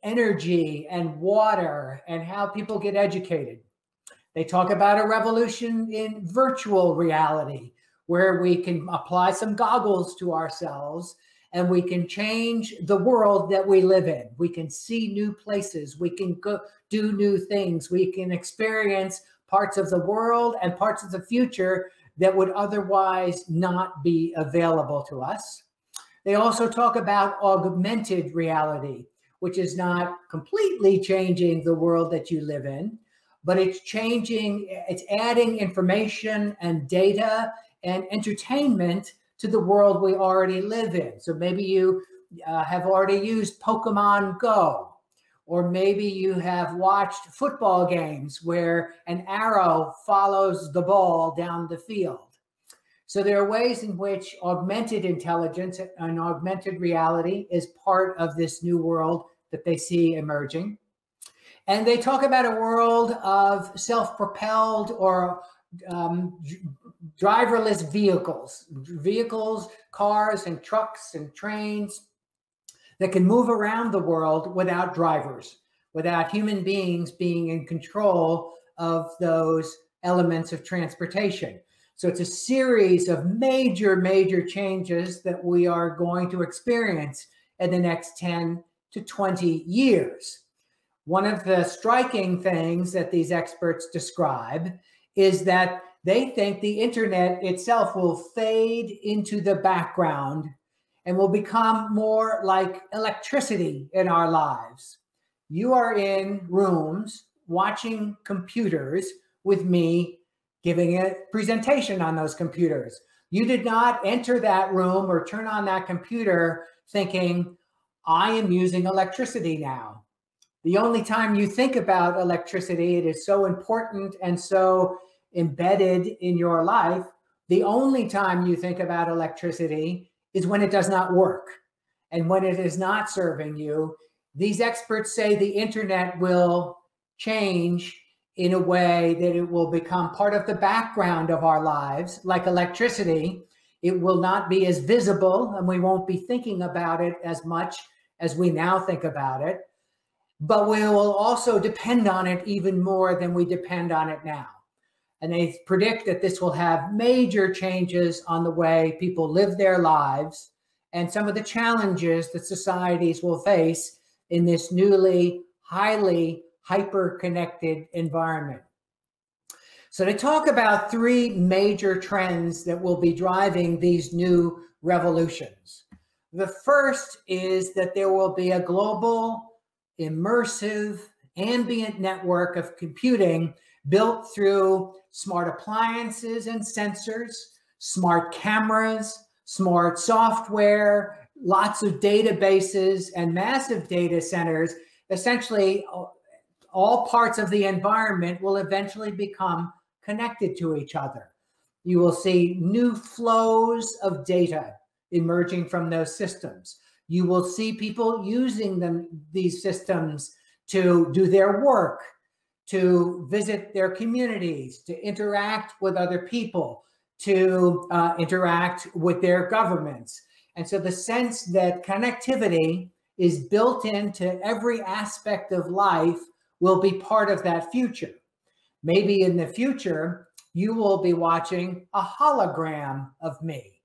D: energy and water, and how people get educated. They talk about a revolution in virtual reality, where we can apply some goggles to ourselves and we can change the world that we live in. We can see new places. We can go do new things. We can experience parts of the world and parts of the future that would otherwise not be available to us. They also talk about augmented reality, which is not completely changing the world that you live in, but it's changing, it's adding information and data and entertainment to the world we already live in. So maybe you have already used Pokemon Go, or maybe you have watched football games where an arrow follows the ball down the field. So there are ways in which augmented intelligence and augmented reality is part of this new world that they see emerging. And they talk about a world of self-propelled or driverless vehicles, cars and trucks and trains that can move around the world without drivers, without human beings being in control of those elements of transportation. So it's a series of major changes that we are going to experience in the next 10 to 20 years. One of the striking things that these experts describe is that they think the internet itself will fade into the background and will become more like electricity in our lives. You are in rooms watching computers with me giving a presentation on those computers. You did not enter that room or turn on that computer thinking, I am using electricity now. The only time you think about electricity, it is so important and so embedded in your life. The only time you think about electricity is when it does not work and when it is not serving you. These experts say the internet will change in a way that it will become part of the background of our lives, like electricity. It will not be as visible and we won't be thinking about it as much as we now think about it. but we will also depend on it even more than we depend on it now. And they predict that this will have major changes on the way people live their lives and some of the challenges that societies will face in this newly, highly hyper-connected environment. So they talk about three major trends that will be driving these new revolutions. The first is that there will be a global, immersive, ambient network of computing built through smart appliances and sensors, smart cameras, smart software, lots of databases and massive data centers. Essentially, all parts of the environment will eventually become connected to each other. You will see new flows of data emerging from those systems. You will see people using these systems to do their work, to visit their communities, to interact with other people, to interact with their governments. And so the sense that connectivity is built into every aspect of life will be part of that future. Maybe in the future, you will be watching a hologram of me,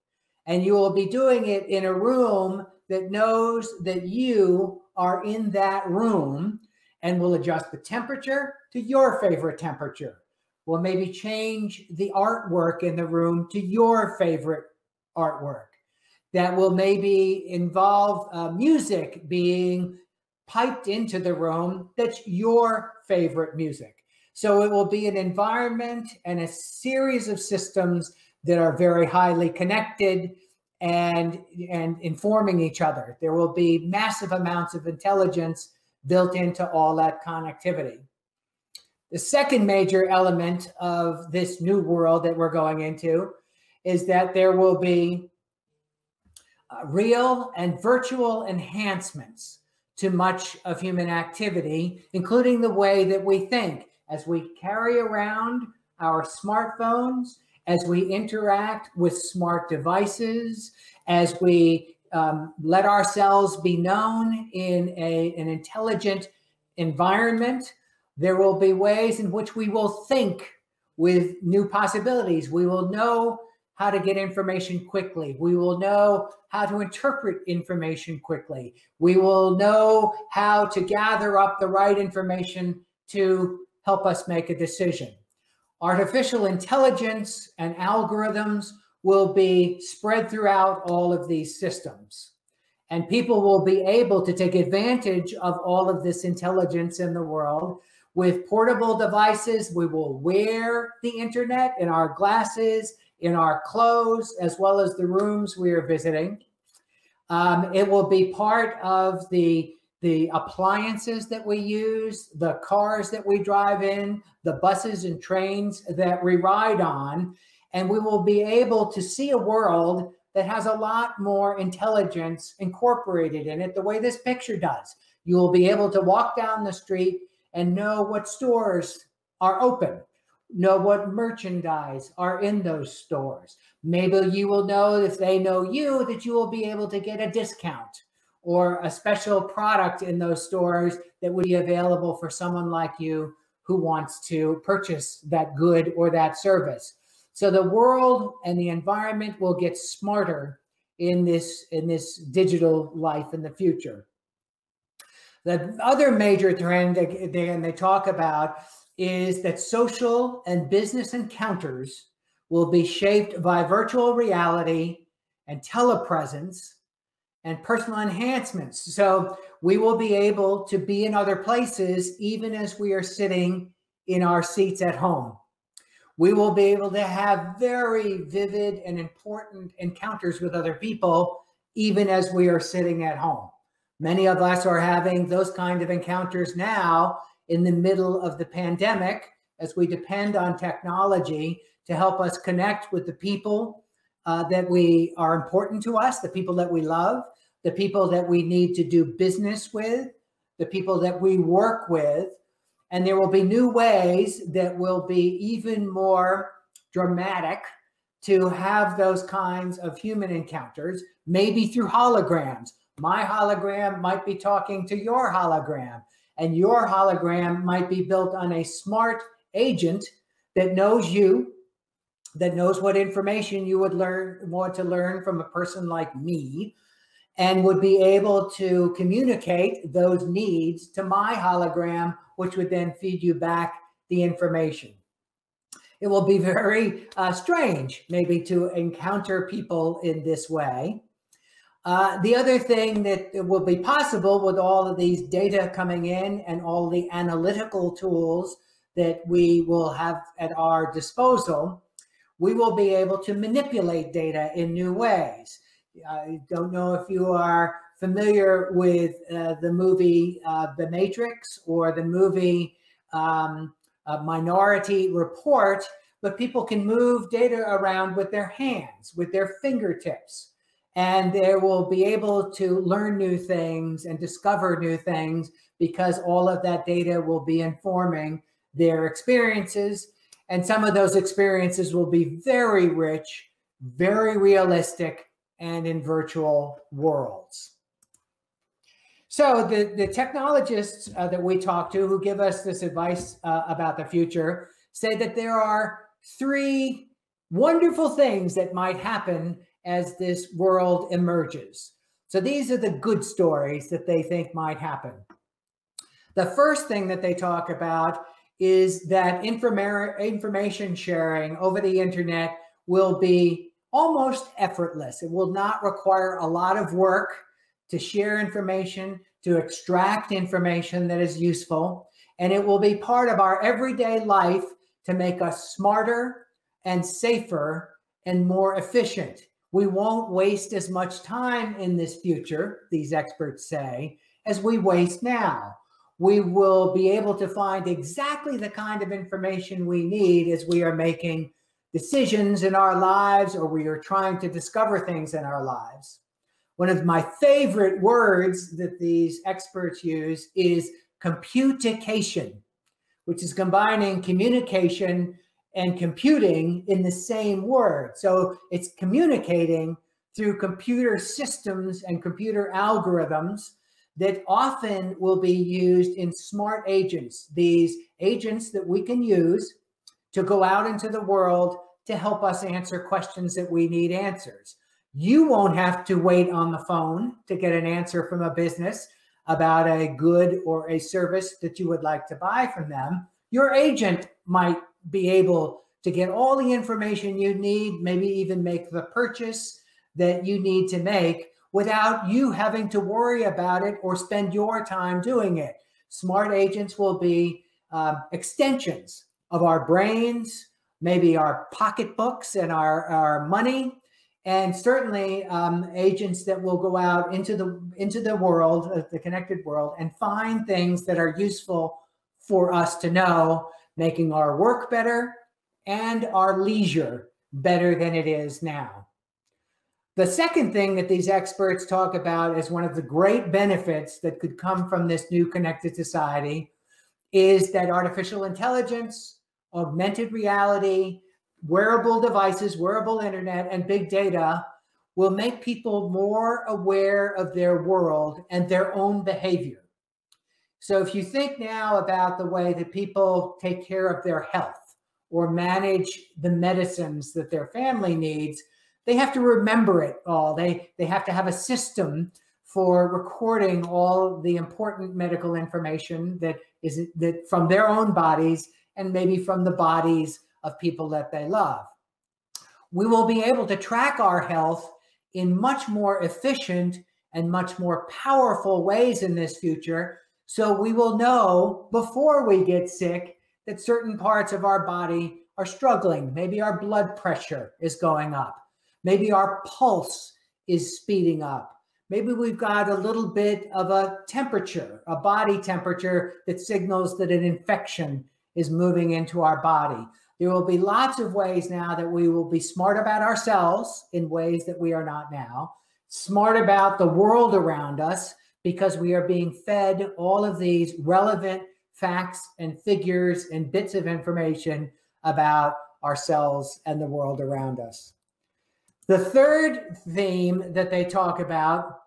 D: and you will be doing it in a room that knows that you are in that room and will adjust the temperature to your favorite temperature. Will maybe change the artwork in the room to your favorite artwork. That will maybe involve music being piped into the room that's your favorite music. So it will be an environment and a series of systems that are very highly connected and informing each other. There will be massive amounts of intelligence built into all that connectivity. The second major element of this new world that we're going into is that there will be real and virtual enhancements to much of human activity, including the way that we think, as we carry around our smartphones, as we interact with smart devices, as we let ourselves be known in an intelligent environment. There will be ways in which we will think with new possibilities. We will know how to get information quickly. We will know how to interpret information quickly. We will know how to gather up the right information to help us make a decision. Artificial intelligence and algorithms will be spread throughout all of these systems. And people will be able to take advantage of all of this intelligence in the world. With portable devices, we will wear the internet in our glasses, in our clothes, as well as the rooms we are visiting. It will be part of the appliances that we use, the cars that we drive in, the buses and trains that we ride on, and we will be able to see a world that has a lot more intelligence incorporated in it, the way this picture does. You will be able to walk down the street and know what stores are open, know what merchandise are in those stores. Maybe you will know, if they know you, that you will be able to get a discount or a special product in those stores that would be available for someone like you who wants to purchase that good or that service. So the world and the environment will get smarter in this digital life in the future. The other major trend they talk about is that social and business encounters will be shaped by virtual reality and telepresence and personal enhancements. So we will be able to be in other places even as we are sitting in our seats at home. We will be able to have very vivid and important encounters with other people even as we are sitting at home. Many of us are having those kind of encounters now in the middle of the pandemic, as we depend on technology to help us connect with the people that we are important to us, the people that we love, the people that we need to do business with, the people that we work with. And there will be new ways that will be even more dramatic to have those kinds of human encounters, maybe through holograms. My hologram might be talking to your hologram, and your hologram might be built on a smart agent that knows you, that knows what information you would want to learn from a person like me, and would be able to communicate those needs to my hologram, which would then feed you back the information. It will be very strange, maybe, to encounter people in this way. The other thing that will be possible with all of these data coming in and all the analytical tools that we will have at our disposal, we will be able to manipulate data in new ways. I don't know if you are familiar with the movie The Matrix or the movie Minority Report, but people can move data around with their hands, with their fingertips, and they will be able to learn new things and discover new things because all of that data will be informing their experiences. And some of those experiences will be very rich, very realistic, and in virtual worlds. So the technologists that we talk to who give us this advice about the future say that there are 3 wonderful things that might happen as this world emerges. So these are the good stories that they think might happen. The first thing that they talk about is that information sharing over the internet will be almost effortless. It will not require a lot of work to share information, to extract information that is useful, and it will be part of our everyday life to make us smarter and safer and more efficient. We won't waste as much time in this future, these experts say, as we waste now. We will be able to find exactly the kind of information we need as we are making decisions in our lives or we are trying to discover things in our lives. One of my favorite words that these experts use is computation, which is combining communication and computing in the same word. So it's communicating through computer systems and computer algorithms that often will be used in smart agents, these agents that we can use to go out into the world to help us answer questions that we need answers. You won't have to wait on the phone to get an answer from a business about a good or a service that you would like to buy from them. Your agent might be able to get all the information you need, maybe even make the purchase that you need to make without you having to worry about it or spend your time doing it. Smart agents will be extensions of our brains, maybe our pocketbooks and our money, and certainly agents that will go out into the world, the connected world, and find things that are useful for us to know, making our work better and our leisure better than it is now. The second thing that these experts talk about as one of the great benefits that could come from this new connected society is that artificial intelligence, augmented reality, wearable devices, wearable internet, and big data will make people more aware of their world and their own behavior. So if you think now about the way that people take care of their health or manage the medicines that their family needs, they have to remember it all. They have to have a system for recording all the important medical information that from their own bodies and maybe from the bodies of people that they love. We will be able to track our health in much more efficient and much more powerful ways in this future. So we will know before we get sick that certain parts of our body are struggling. Maybe our blood pressure is going up. Maybe our pulse is speeding up. Maybe we've got a little bit of a temperature, a body temperature that signals that an infection is moving into our body. There will be lots of ways now that we will be smart about ourselves in ways that we are not now, smart about the world around us because we are being fed all of these relevant facts and figures and bits of information about ourselves and the world around us. The third theme that they talk about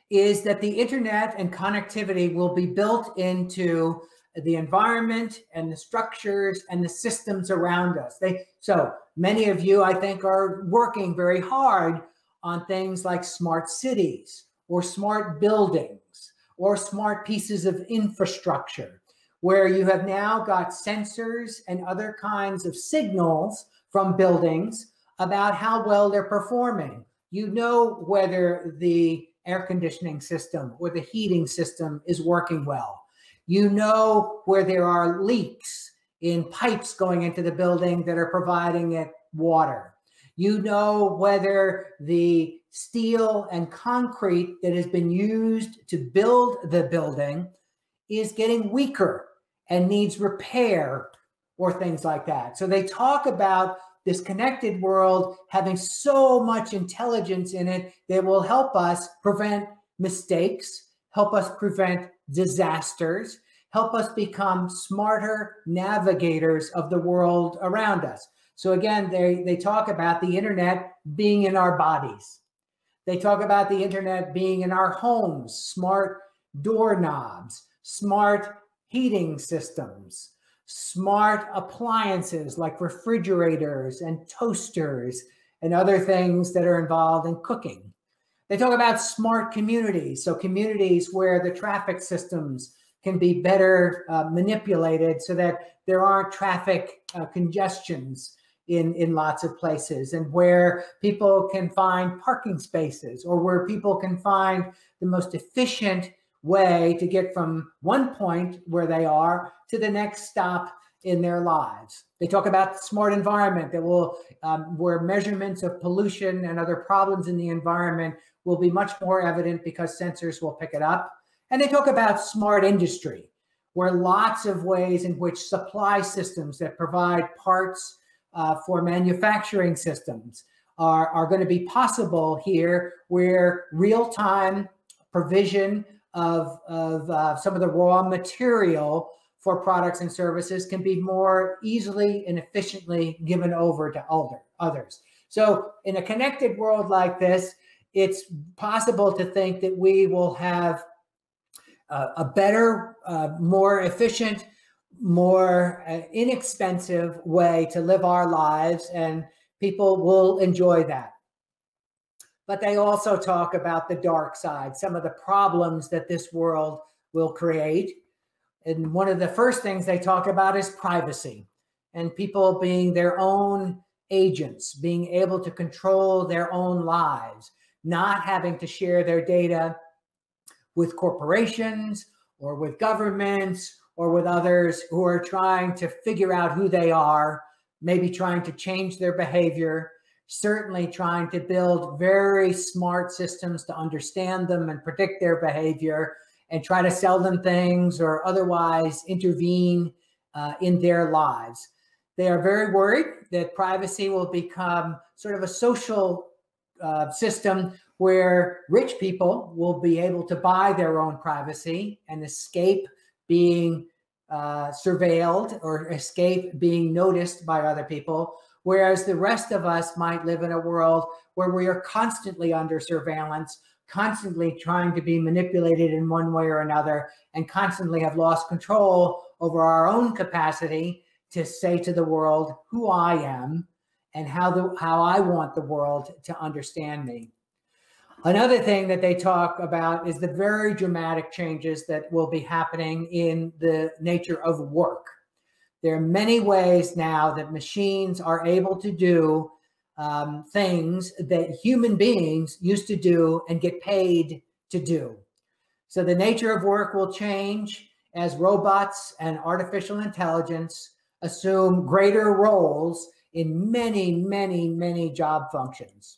D: is that the internet and connectivity will be built into the environment and the structures and the systems around us. So many of you, I think, are working very hard on things like smart cities or smart buildings or smart pieces of infrastructure, where you have now got sensors and other kinds of signals from buildings about how well they're performing. You know whether the air conditioning system or the heating system is working well. You know where there are leaks in pipes going into the building that are providing it water. You know whether the steel and concrete that has been used to build the building is getting weaker and needs repair or things like that. So they talk about this connected world having so much intelligence in it that will help us prevent mistakes, help us prevent disasters, help us become smarter navigators of the world around us. So again, they talk about the internet being in our bodies. They talk about the internet being in our homes, smart doorknobs, smart heating systems, smart appliances like refrigerators and toasters and other things that are involved in cooking. They talk about smart communities, so communities where the traffic systems can be better manipulated so that there aren't traffic congestions in lots of places, and where people can find parking spaces, or where people can find the most efficient way to get from one point where they are to the next stop in their lives. They talk about smart environment that will, where measurements of pollution and other problems in the environment will be much more evident because sensors will pick it up. And they talk about smart industry, where lots of ways in which supply systems that provide parts for manufacturing systems are going to be possible here, where real-time provision of some of the raw material for products and services can be more easily and efficiently given over to others. So in a connected world like this, it's possible to think that we will have a better, more efficient, more inexpensive way to live our lives, and people will enjoy that. But they also talk about the dark side, some of the problems that this world will create. And one of the first things they talk about is privacy, and people being their own agents, being able to control their own lives, not having to share their data with corporations or with governments or with others who are trying to figure out who they are, maybe trying to change their behavior, certainly trying to build very smart systems to understand them and predict their behavior and try to sell them things or otherwise intervene in their lives. They are very worried that privacy will become sort of a social system where rich people will be able to buy their own privacy and escape being surveilled or escape being noticed by other people, whereas the rest of us might live in a world where we are constantly under surveillance, constantly trying to be manipulated in one way or another, and constantly have lost control over our own capacity to say to the world who I am and how I want the world to understand me. Another thing that they talk about is the very dramatic changes that will be happening in the nature of work. There are many ways now that machines are able to do things that human beings used to do and get paid to do. So the nature of work will change as robots and artificial intelligence assume greater roles in many, many, many job functions.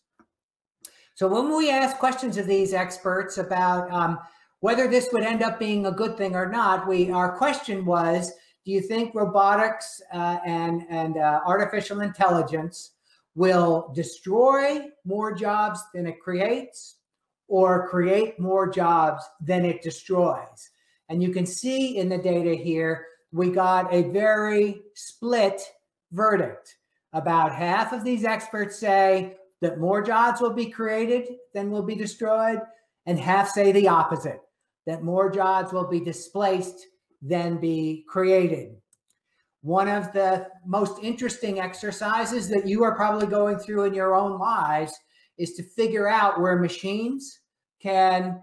D: So when we ask questions of these experts about whether this would end up being a good thing or not, our question was, do you think robotics and artificial intelligence will destroy more jobs than it creates, or create more jobs than it destroys? And you can see in the data here, we got a very split verdict. About half of these experts say that more jobs will be created than will be destroyed, and half say the opposite, that more jobs will be displaced than be created. One of the most interesting exercises that you are probably going through in your own lives is to figure out where machines can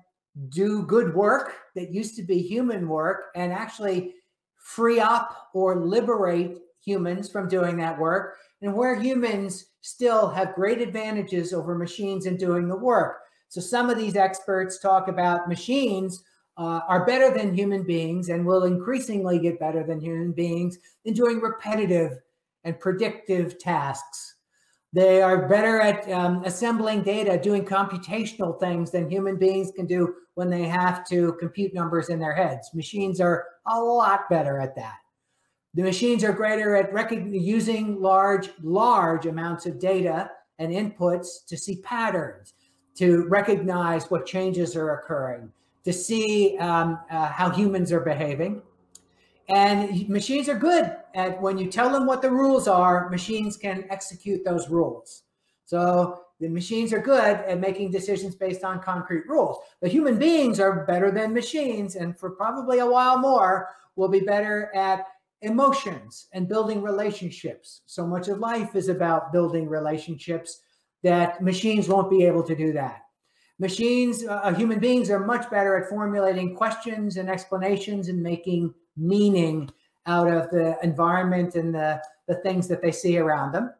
D: do good work that used to be human work and actually free up or liberate humans from doing that work, and where humans still have great advantages over machines in doing the work. So some of these experts talk about machines are better than human beings and will increasingly get better than human beings in doing repetitive and predictive tasks. They are better at assembling data, doing computational things than human beings can do when they have to compute numbers in their heads. Machines are a lot better at that. The machines are greater at using large amounts of data and inputs to see patterns, to recognize what changes are occurring, to see how humans are behaving. And machines are good at, when you tell them what the rules are, machines can execute those rules. So the machines are good at making decisions based on concrete rules. But human beings are better than machines, and for probably a while more, will be better at emotions and building relationships. So much of life is about building relationships that machines won't be able to do that. Machines, human beings are much better at formulating questions and explanations and making meaning out of the environment and the things that they see around them.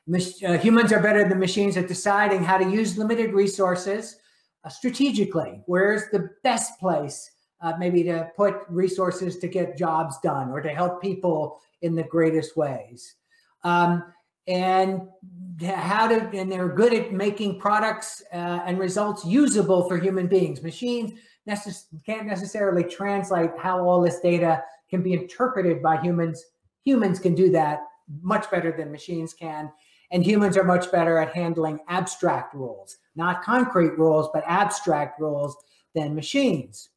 D: Humans are better than machines at deciding how to use limited resources strategically. Where's the best place maybe to put resources to get jobs done or to help people in the greatest ways. And they're good at making products and results usable for human beings. Machines can't necessarily translate how all this data can be interpreted by humans. Humans can do that much better than machines can. And humans are much better at handling abstract rules, not concrete rules, but abstract rules than machines.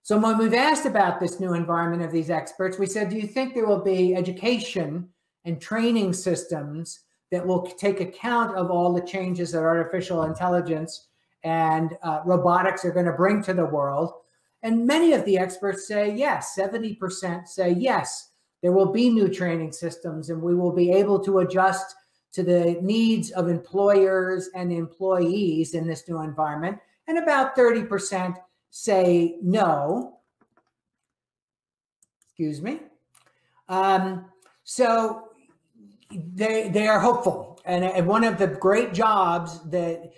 D: So when we've asked about this new environment of these experts, we said, do you think there will be education and training systems that will take account of all the changes that artificial intelligence and robotics are going to bring to the world? And many of the experts say yes. 70% say yes, there will be new training systems and we will be able to adjust to the needs of employers and employees in this new environment. And about 30% say no. Excuse me. So they are hopeful. And one of the great jobs that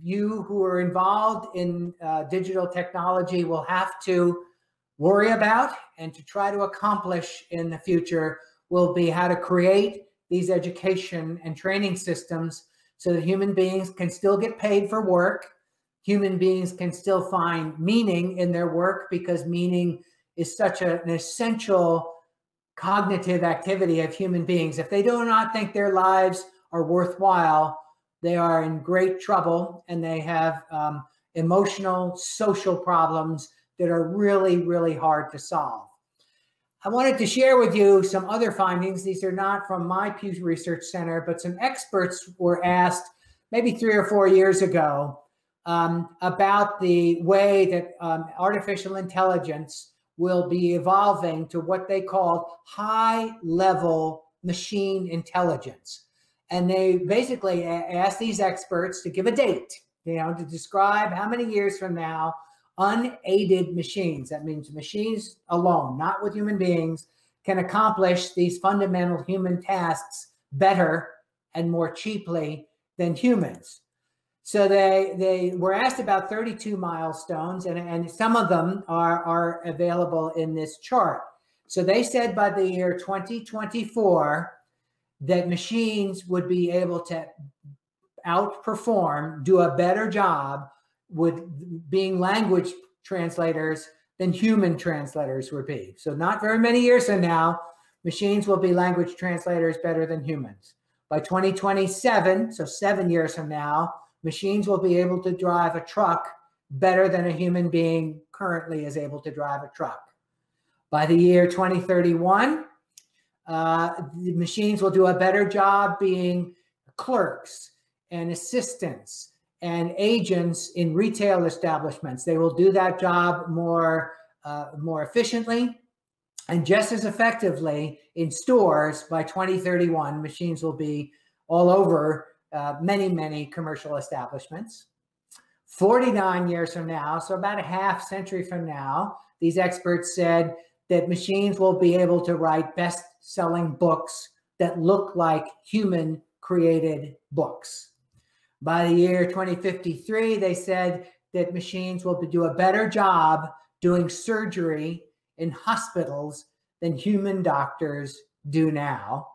D: you who are involved in digital technology will have to worry about and to try to accomplish in the future will be how to create these education and training systems so that human beings can still get paid for work. Human beings can still find meaning in their work because meaning is such an essential cognitive activity of human beings. If they do not think their lives are worthwhile, they are in great trouble and they have emotional, social problems that are really, really hard to solve. I wanted to share with you some other findings. These are not from my Pew Research Center, but some experts were asked maybe 3 or 4 years ago about the way that artificial intelligence will be evolving to what they called high-level machine intelligence. And they basically asked these experts to give a date, to describe how many years from now unaided machines, that means machines alone, not with human beings, can accomplish these fundamental human tasks better and more cheaply than humans. So they were asked about 32 milestones, and some of them are available in this chart. So they said by the year 2024 that machines would be able to outperform, do a better job with being language translators than human translators would be. So not very many years from now, machines will be language translators better than humans. By 2027, so 7 years from now, machines will be able to drive a truck better than a human being currently is able to drive a truck. By the year 2031, the machines will do a better job being clerks and assistants and agents in retail establishments. They will do that job more efficiently and just as effectively in stores. By 2031, machines will be all over many, many commercial establishments. 49 years from now, so about a half century from now, these experts said that machines will be able to write best-selling books that look like human-created books. By the year 2053, they said that machines will do a better job doing surgery in hospitals than human doctors do now.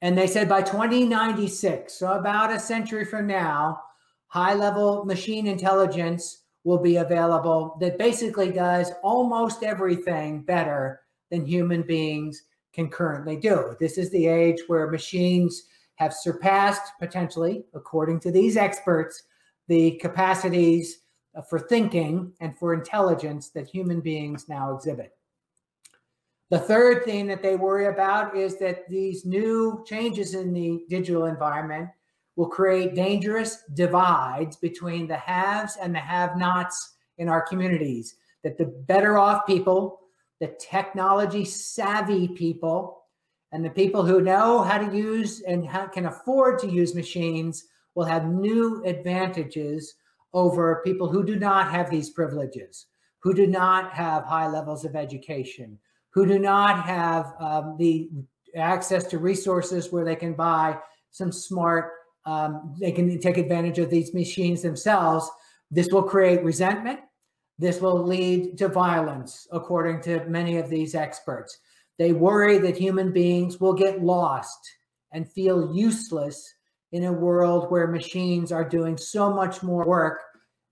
D: And they said by 2096, so about a century from now, high-level machine intelligence will be available that basically does almost everything better than human beings can currently do. This is the age where machines have surpassed, potentially, according to these experts, the capacities for thinking and for intelligence that human beings now exhibit. The third thing that they worry about is that these new changes in the digital environment will create dangerous divides between the haves and the have-nots in our communities, that the better off people, the technology savvy people, and the people who know how to use and can afford to use machines will have new advantages over people who do not have these privileges, who do not have high levels of education, who do not have the access to resources where they can buy some smart, they can take advantage of these machines themselves. This will create resentment. This will lead to violence, according to many of these experts. They worry that human beings will get lost and feel useless in a world where machines are doing so much more work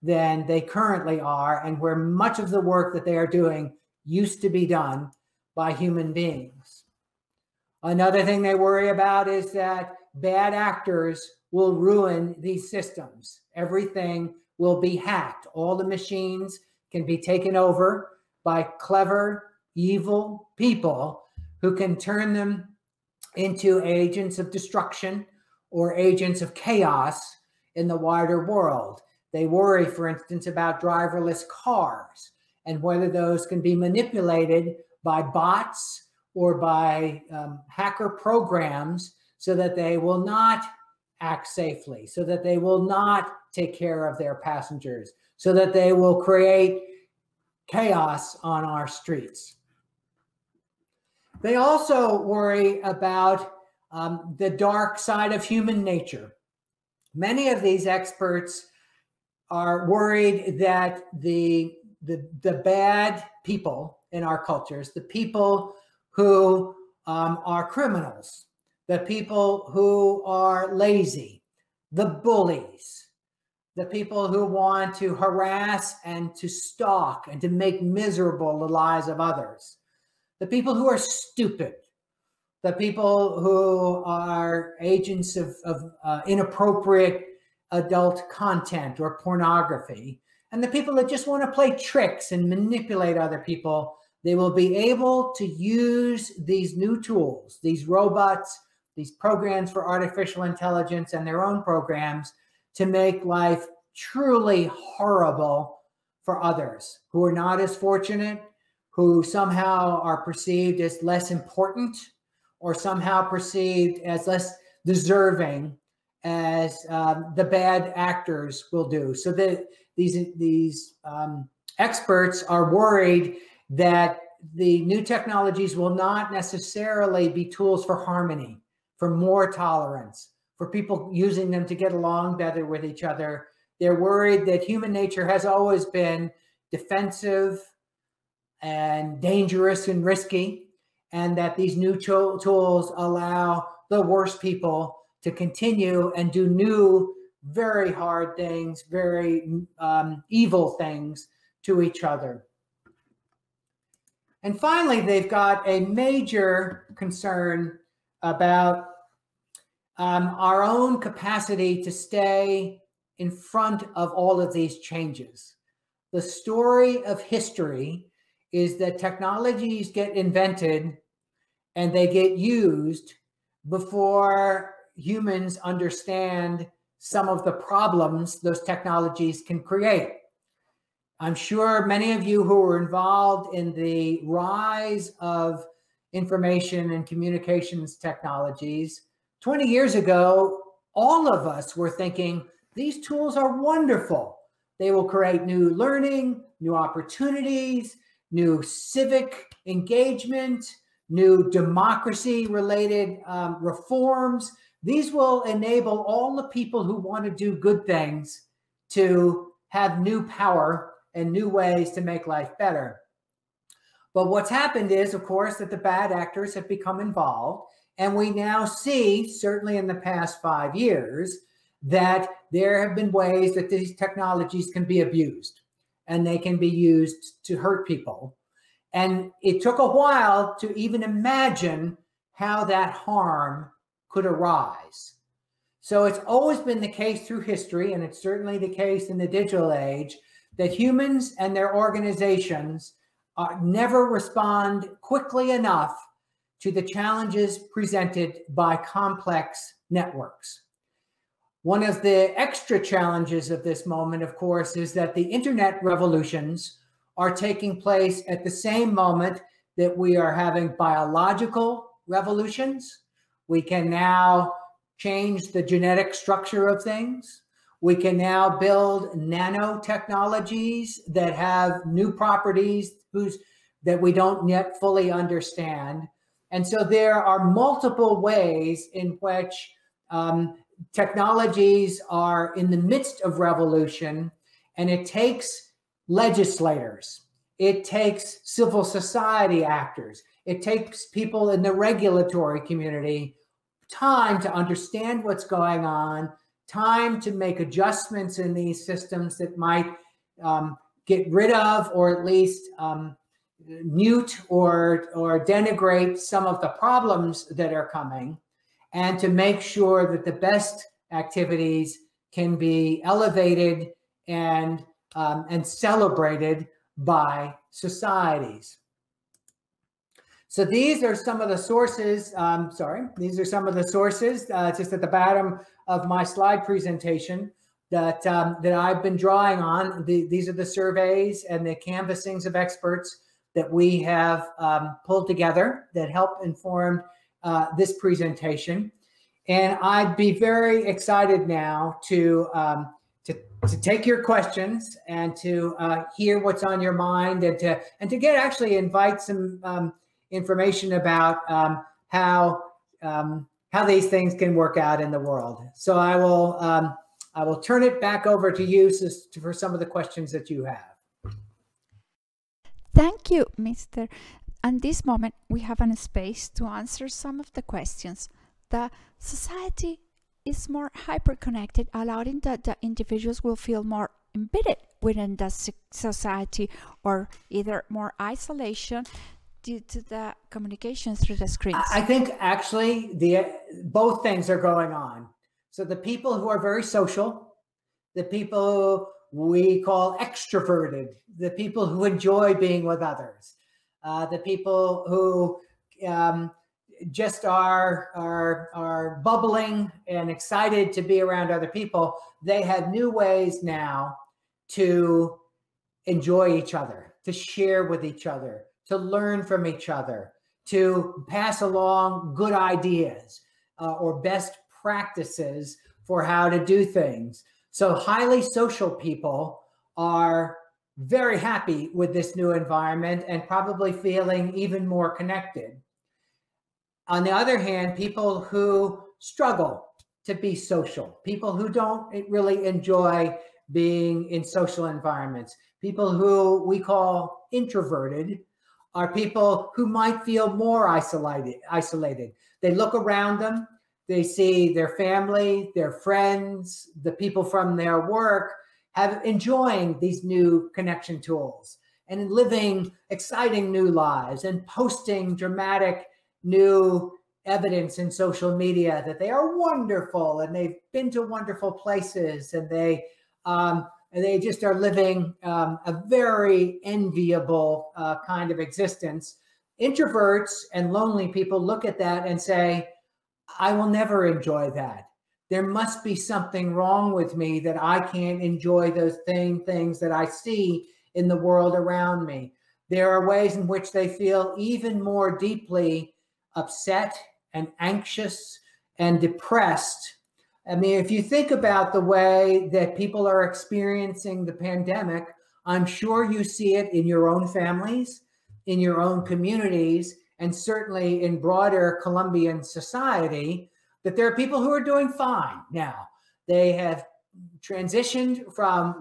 D: than they currently are, and where much of the work that they are doing used to be done by human beings. Another thing they worry about is that bad actors will ruin these systems. Everything will be hacked. All the machines can be taken over by clever, evil people who can turn them into agents of destruction or agents of chaos in the wider world. They worry, for instance, about driverless cars and whether those can be manipulated by bots or by hacker programs so that they will not act safely, so that they will not take care of their passengers, so that they will create chaos on our streets. They also worry about the dark side of human nature. Many of these experts are worried that the bad people in our cultures, the people who are criminals, the people who are lazy, the bullies, the people who want to harass and to stalk and to make miserable the lives of others, the people who are stupid, the people who are agents of inappropriate adult content or pornography, and the people that just want to play tricks and manipulate other people. They will be able to use these new tools, these robots, these programs for artificial intelligence and their own programs to make life truly horrible for others who are not as fortunate, who somehow are perceived as less important or somehow perceived as less deserving as the bad actors will do. So that these experts are worried that the new technologies will not necessarily be tools for harmony, for more tolerance, for people using them to get along better with each other. They're worried that human nature has always been defensive and dangerous and risky, and that these new tools allow the worst people to continue and do new, very hard things, very evil things to each other. And finally, they've got a major concern about our own capacity to stay in front of all of these changes. The story of history is that technologies get invented and they get used before humans understand some of the problems those technologies can create. I'm sure many of you who were involved in the rise of information and communications technologies, 20 years ago, all of us were thinking, these tools are wonderful. They will create new learning, new opportunities, new civic engagement, new democracy-related reforms. These will enable all the people who want to do good things to have new power and new ways to make life better. But what's happened is, of course, that the bad actors have become involved. And we now see, certainly in the past 5 years, that there have been ways that these technologies can be abused and they can be used to hurt people. And it took a while to even imagine how that harm could arise. So it's always been the case through history, and it's certainly the case in the digital age, that humans and their organizations never respond quickly enough to the challenges presented by complex networks. One of the extra challenges of this moment, of course, is that the internet revolutions are taking place at the same moment that we are having biological revolutions. We can now change the genetic structure of things. We can now build nanotechnologies that have new properties that we don't yet fully understand. And so there are multiple ways in which technologies are in the midst of revolution, and it takes legislators, it takes civil society actors, it takes people in the regulatory community time to understand what's going on, time to make adjustments in these systems that might get rid of or at least mute or denigrate some of the problems that are coming, and to make sure that the best activities can be elevated and celebrated by societies. So these are some of the sources, these are some of the sources just at the bottom of my slide presentation that I've been drawing on. These are the surveys and the canvassings of experts that we have pulled together that help inform this presentation. And I'd be very excited now to take your questions and to hear what's on your mind, and to get actually invite some information about how these things can work out in the world. So I will turn it back over to you for some of the questions that you have.
A: Thank you, Mr. At this moment, we have a space to answer some of the questions. The society is more hyper-connected, allowing that the individuals will feel more embedded within the society, or either more isolation due to the communication through the screens.
D: I think actually both things are going on. So the people who are very social, the people we call extroverted, the people who enjoy being with others, the people who just are bubbling and excited to be around other people, they have new ways now to enjoy each other, to share with each other, to learn from each other, to pass along good ideas or best practices for how to do things. So highly social people are very happy with this new environment and probably feeling even more connected. On the other hand, people who struggle to be social, people who don't really enjoy being in social environments, people who we call introverted, are people who might feel more isolated. They look around them, they see their family, their friends, the people from their work enjoying these new connection tools and living exciting new lives and posting dramatic new evidence in social media that they are wonderful and they've been to wonderful places, and they just are living a very enviable kind of existence. Introverts and lonely people look at that and say, I will never enjoy that. there must be something wrong with me that I can't enjoy those same things that I see in the world around me. There are ways in which they feel even more deeply upset and anxious and depressed. I mean, if you think about the way that people are experiencing the pandemic, I'm sure you see it in your own families, in your own communities, and certainly in broader Colombian society, that there are people who are doing fine now. They have transitioned from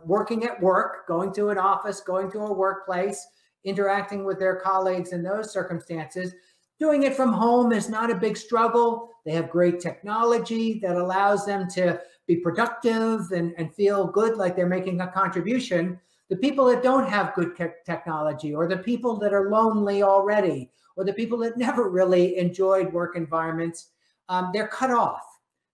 D: working at work, going to an office, going to a workplace, interacting with their colleagues in those circumstances. Doing it from home is not a big struggle. They have great technology that allows them to be productive and feel good like they're making a contribution. The people that don't have good technology, or the people that are lonely already, or the people that never really enjoyed work environments, they're cut off.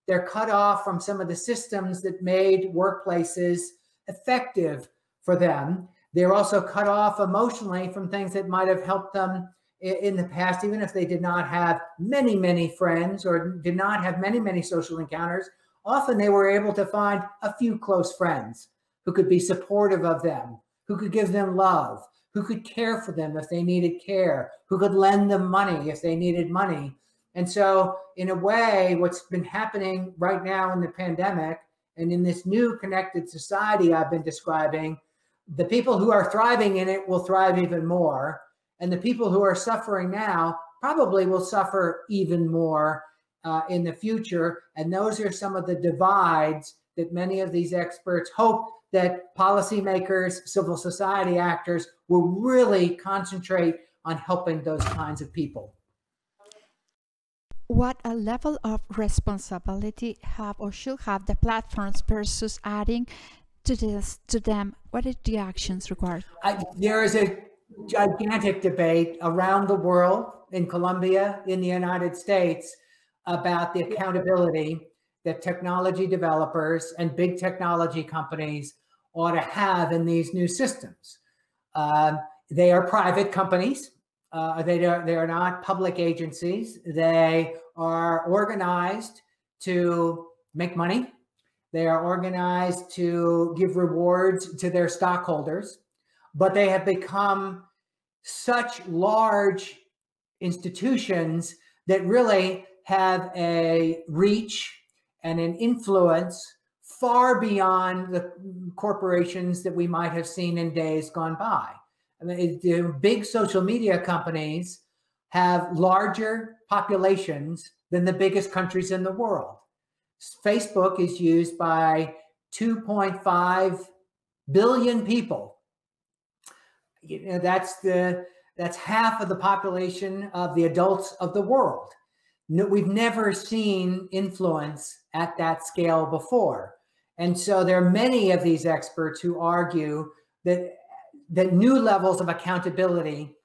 D: They're cut off from some of the systems that made workplaces effective for them. They're also cut off emotionally from things that might have helped them in the past, even if they did not have many, many friends or did not have many, many social encounters. Often they were able to find a few close friends who could be supportive of them, who could give them love, who could care for them if they needed care, who could lend them money if they needed money. And so in a way, what's been happening right now in the pandemic and in this new connected society I've been describing, the people who are thriving in it will thrive even more. And the people who are suffering now probably will suffer even more in the future. And those are some of the divides that many of these experts hope that policymakers, civil society actors will really concentrate on helping those kinds of people.
A: What a level of responsibility have or should have the platforms versus adding to them? What are the actions required?
D: There is a gigantic debate around the world, in Colombia, in the United States, about the accountability that technology developers and big technology companies ought to have in these new systems. They are private companies. They are not public agencies. They are organized to make money. They are organized to give rewards to their stockholders, but they have become such large institutions that really have a reach and an influence far beyond the corporations that we might have seen in days gone by. I mean, the big social media companies have larger populations than the biggest countries in the world. Facebook is used by 2.5 billion people. You know, that's half of the population of the adults of the world. No, we've never seen influence at that scale before. And so there are many of these experts who argue that new levels of accountability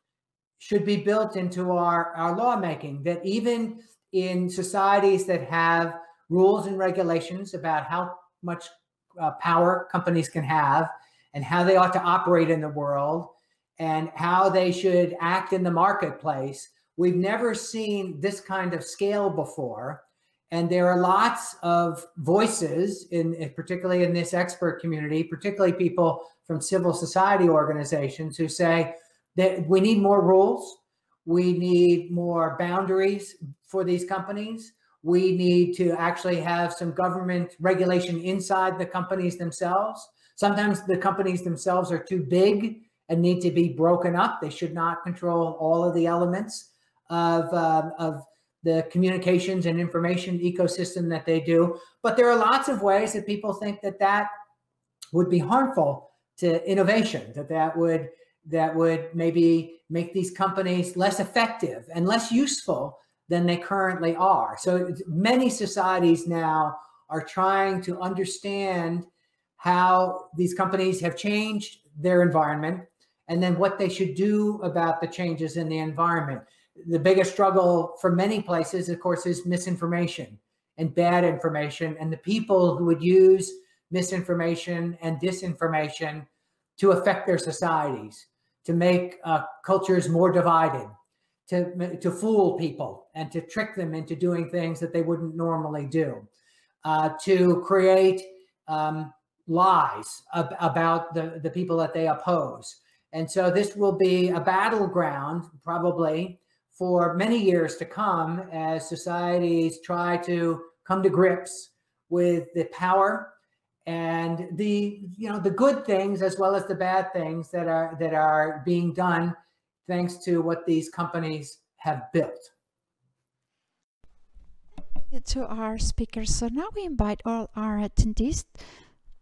D: should be built into our lawmaking, that even in societies that have rules and regulations about how much power companies can have and how they ought to operate in the world and how they should act in the marketplace, we've never seen this kind of scale before. And there are lots of voices, particularly in this expert community, particularly people from civil society organizations who say that we need more rules, we need more boundaries for these companies, we need to actually have some government regulation inside the companies themselves. Sometimes the companies themselves are too big and need to be broken up. They should not control all of the elements of the communications and information ecosystem that they do. But there are lots of ways that people think that would be harmful to innovation, that would maybe make these companies less effective and less useful than they currently are. So many societies now are trying to understand how these companies have changed their environment and then what they should do about the changes in the environment. The biggest struggle for many places, of course, is misinformation and bad information, and the people who would use misinformation and disinformation to affect their societies, to make cultures more divided, to fool people and to trick them into doing things that they wouldn't normally do, to create lies about the people that they oppose. And so this will be a battleground probably for many years to come as societies try to come to grips with the power and the good things as well as the bad things that are being done thanks to what these companies have built.
A: To our speakers. So now we invite all our attendees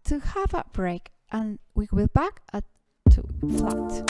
A: to have a break, and we will be back at 2 flat.